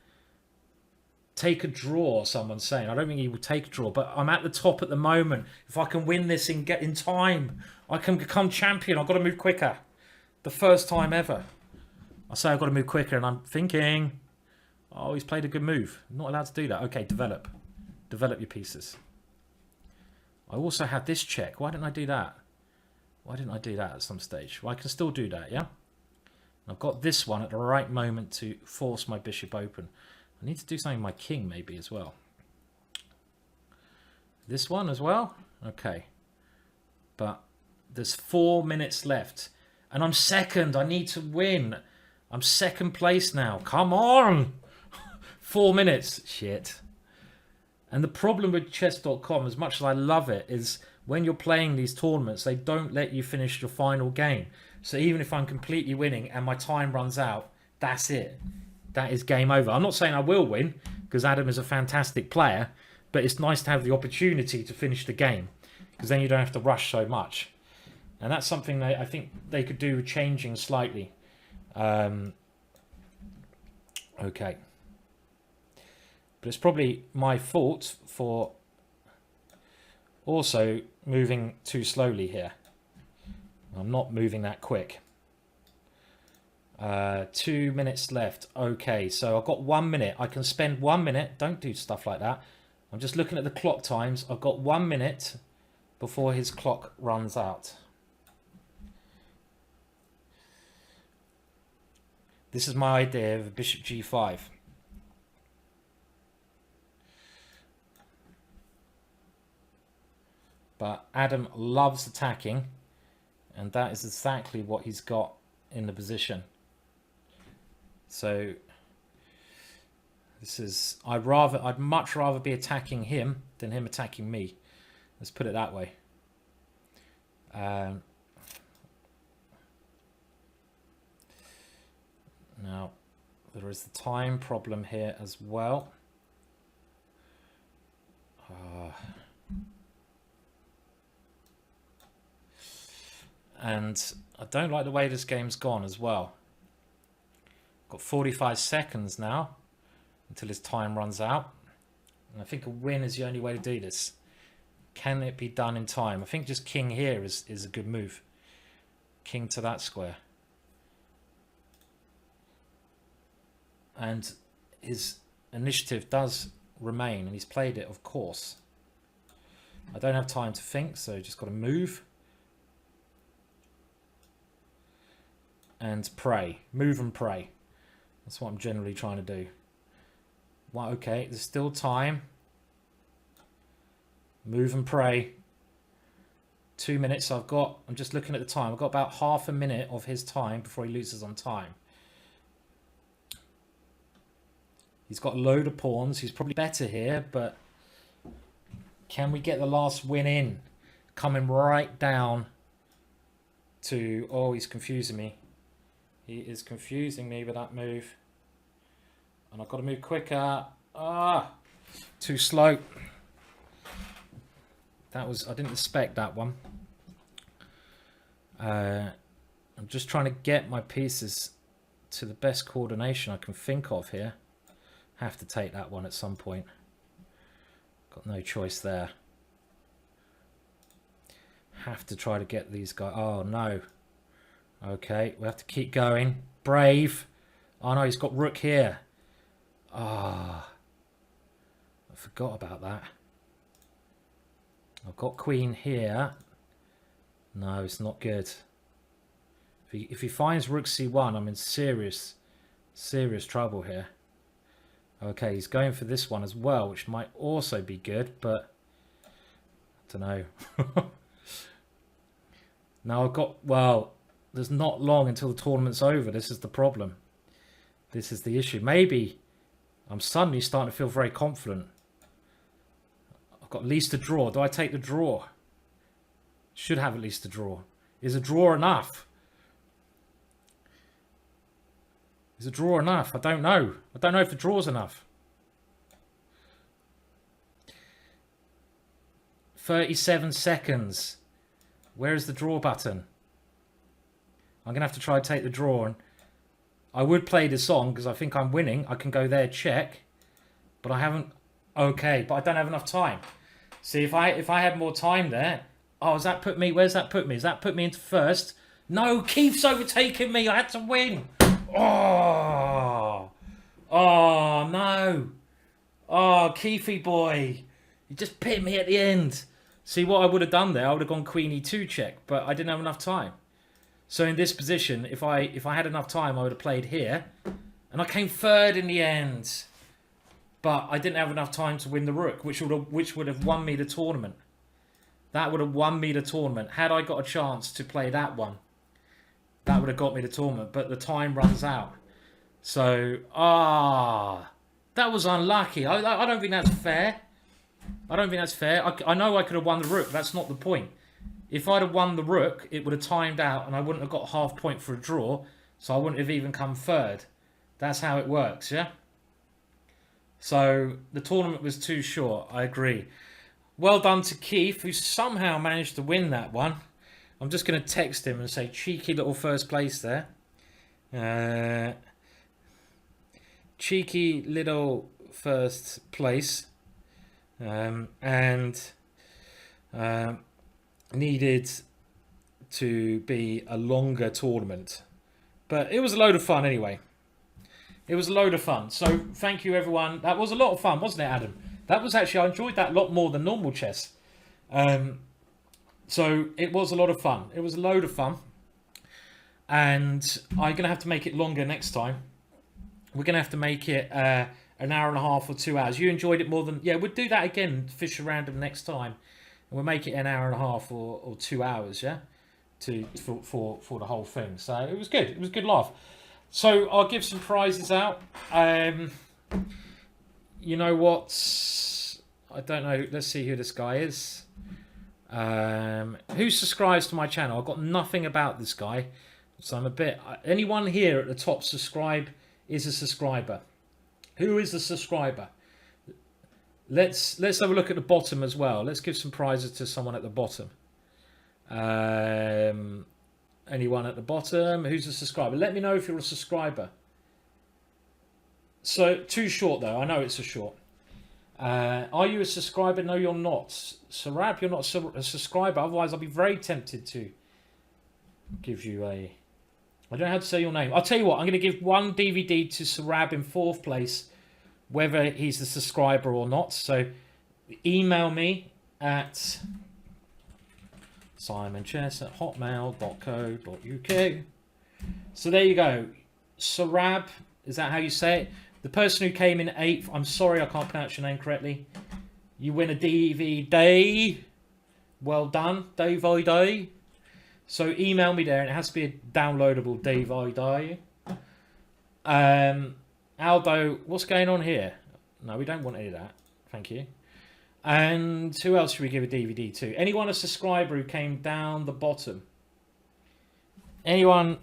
Speaker 2: Take a draw, someone's saying. I don't think he will take a draw, but I'm at the top at the moment. If I can win this in time, I can become champion. I've got to move quicker. The first time ever. I say I've got to move quicker, and I'm thinking. Oh, he's played a good move. Not allowed to do that. Okay, develop. Develop your pieces. I also had this check. Why didn't I do that? Why didn't I do that at some stage? Well, I can still do that, yeah? I've got this one at the right moment to force my bishop open. I need to do something with my king maybe as well. This one as well? Okay. But there's 4 minutes left. And I'm second. I need to win. I'm second place now. Come on! 4 minutes. Shit. And the problem with chess.com, as much as I love it, is when you're playing these tournaments, they don't let you finish your final game. So even if I'm completely winning and my time runs out, that's it. That is game over. I'm not saying I will win, because Adam is a fantastic player, but it's nice to have the opportunity to finish the game, because then you don't have to rush so much. And that's something that I think they could do changing slightly. Okay. But it's probably my fault for also moving too slowly here. I'm not moving that quick. 2 minutes left. Okay, so I've got 1 minute. I can spend 1 minute. Don't do stuff like that. I'm just looking at the clock times. I've got 1 minute before his clock runs out. This is my idea of bishop g5. But Adam loves attacking, and that is exactly what he's got in the position. So this is, I'd much rather be attacking him than him attacking me. Let's put it that way. Now there is the time problem here as well. And I don't like the way this game's gone as well. Got 45 seconds now until his time runs out. And I think a win is the only way to do this. Can it be done in time? I think just king here is a good move. King to that square. And his initiative does remain, and he's played it, of course. I don't have time to think, so just got to move. And pray. Move and pray. That's what I'm generally trying to do. Well, okay, there's still time. Move and pray. 2 minutes I've got. I'm just looking at the time. I've got about half a minute of his time before he loses on time. He's got a load of pawns. He's probably better here, but can we get the last win in? Coming right down to... Oh, he's confusing me. He is confusing me with that move. And I've got to move quicker. Ah, too slow. That was, I didn't expect that one. I'm just trying to get my pieces to the best coordination I can think of here. Have to take that one at some point. Got no choice there. Have to try to get these guys. Oh no. Okay, we have to keep going. Brave. Oh no, he's got rook here. Ah, I forgot about that. I've got queen here. No, it's not good. If he finds rook c1, I'm in serious trouble here. Okay, he's going for this one as well, which might also be good, but I don't know. Now I've got, well, there's not long until the tournament's over. This is the problem. This is the issue. Maybe I'm suddenly starting to feel very confident. I've got at least a draw. Do I take the draw? Should have at least a draw. Is a draw enough? Is a draw enough? I don't know. I don't know if the draw's enough. 37 seconds. Where is the draw button? I'm going to have to try to take the draw. And I would play this on because I think I'm winning. I can go there, check. But I haven't... Okay, but I don't have enough time. See, if I had more time there... Oh, does that put me... Where's that put me? Does that put me into first? No, Keith's overtaken me. I had to win. Oh, Oh, no. Oh, Keithy boy. You just pinned me at the end. See, what I would have done there, I would have gone queen e2 check, but I didn't have enough time. So in this position, if I had enough time, I would have played here. And I came third in the end. But I didn't have enough time to win the rook, which would have won me the tournament. That would have won me the tournament. Had I got a chance to play that one, that would have got me the tournament. But the time runs out. So, that was unlucky. I don't think that's fair. I don't think that's fair. I know I could have won the rook. That's not the point. If I'd have won the rook, it would have timed out and I wouldn't have got half point for a draw. So I wouldn't have even come third. That's how it works, yeah? So the tournament was too short. I agree. Well done to Keith, who somehow managed to win that one. I'm just going to text him and say, cheeky little first place there. Cheeky little first place. Needed to be a longer tournament. But it was a load of fun anyway. It was a load of fun. So thank you, everyone. That was a lot of fun, wasn't it, Adam? That was actually, I enjoyed that a lot more than normal chess. So it was a lot of fun. It was a load of fun. And I'm going to have to make it longer next time. We're going to have to make it an hour and a half or 2 hours. You enjoyed it more than... Yeah, we'll do that again, Fischer Random, next time. And we'll make it an hour and a half or 2 hours, yeah? For the whole thing. So it was good. It was a good laugh. So I'll give some prizes out. You know what? I don't know. Let's see who this guy is. Who subscribes to my channel? I've got nothing about this guy. So I'm a bit... Anyone here at the top subscribe is a subscriber. Who is a subscriber? Let's have a look at the bottom as well. Let's give some prizes to someone at the bottom. Anyone at the bottom? Who's a subscriber? Let me know if you're a subscriber. So, too short though. I know it's a short. Are you a subscriber? No, you're not. Sarab, you're not a subscriber. Otherwise, I'll be very tempted to give you a... I don't know how to say your name. I'll tell you what. I'm going to give one DVD to Sarab in 4th place, whether he's a subscriber or not. So, email me at simonchess@hotmail.co.uk. So there you go. Sarab, is that how you say it? The person who came in 8th, I'm sorry I can't pronounce your name correctly. You win a DVD. Well done, DVD. So email me there, and it has to be a downloadable DVD. Aldo, what's going on here? No, we don't want any of that. Thank you. And who else should we give a DVD to? Anyone a subscriber who came down the bottom? Anyone?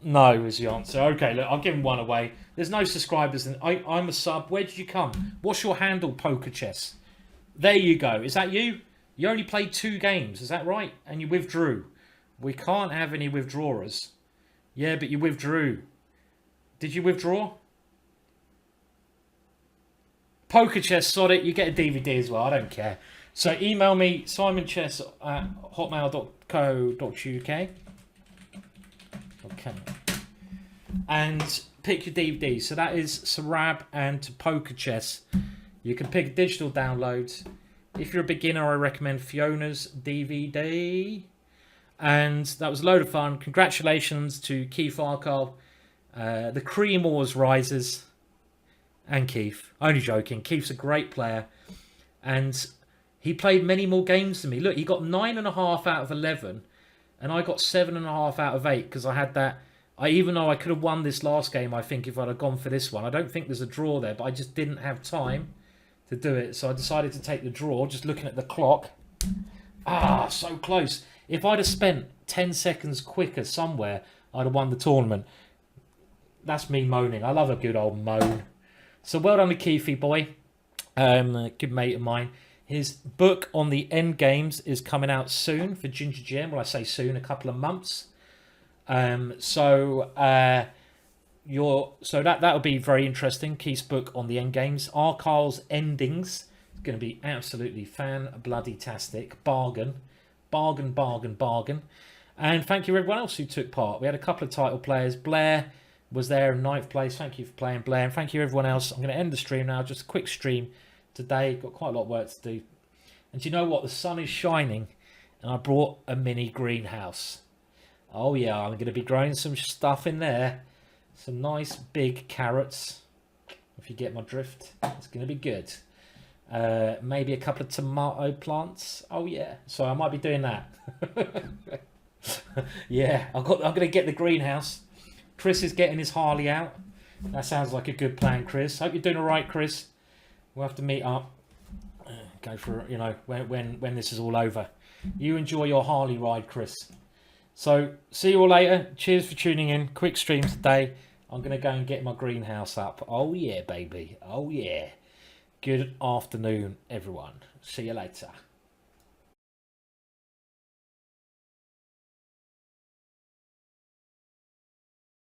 Speaker 2: No is the answer. Okay, look, I'll give him one away. There's no subscribers. I'm a sub. Where did you come? What's your handle, Poker Chess? There you go. Is that you? You only played 2 games. Is that right? And you withdrew. We can't have any withdrawers. Yeah, but you withdrew. Did you withdraw? Poker Chess, sod it. You get a DVD as well. I don't care. So email me, simonchess@hotmail.co.uk. Okay. And pick your DVD. So that is Sarab and Poker Chess. You can pick a digital download. If you're a beginner, I recommend Fiona's DVD. And that was a load of fun. Congratulations to Keith Arkell. The cream always rises. And Keith. Only joking. Keith's a great player. And he played many more games than me. Look, he got 9.5 out of 11. And I got 7.5 out of 8 because I had that. Even though I could have won this last game, I think, if I'd have gone for this one. I don't think there's a draw there, but I just didn't have time to do it. So I decided to take the draw, just looking at the clock. So close. If I'd have spent 10 seconds quicker somewhere, I'd have won the tournament. That's me moaning. I love a good old moan. So well done to Keithy boy. A good mate of mine. His book on the end games is coming out soon for GingerGM. Well, I say soon, a couple of months. So that'll be very interesting. Keith's book on the end games. Arkell's endings is going to be absolutely fan-bloody-tastic. Bargain. And thank you everyone else who took part. We had a couple of title players. Blair, was there in ninth place. Thank you for playing, Blair. And thank you, everyone else. I'm going to end the stream now. Just a quick stream today. Got quite a lot of work to do. And do you know what? The sun is shining. And I brought a mini greenhouse. Oh, yeah. I'm going to be growing some stuff in there. Some nice big carrots. If you get my drift. It's going to be good. Maybe a couple of tomato plants. Oh, yeah. So I might be doing that. Yeah. I'm going to get the greenhouse. Chris is getting his Harley out. That sounds like a good plan, Chris. Hope you're doing all right, Chris. We'll have to meet up. Go for, you know, when this is all over. You enjoy your Harley ride, Chris. So, see you all later. Cheers for tuning in. Quick stream today. I'm going to go and get my greenhouse up. Oh, yeah, baby. Oh, yeah. Good afternoon, everyone. See you later.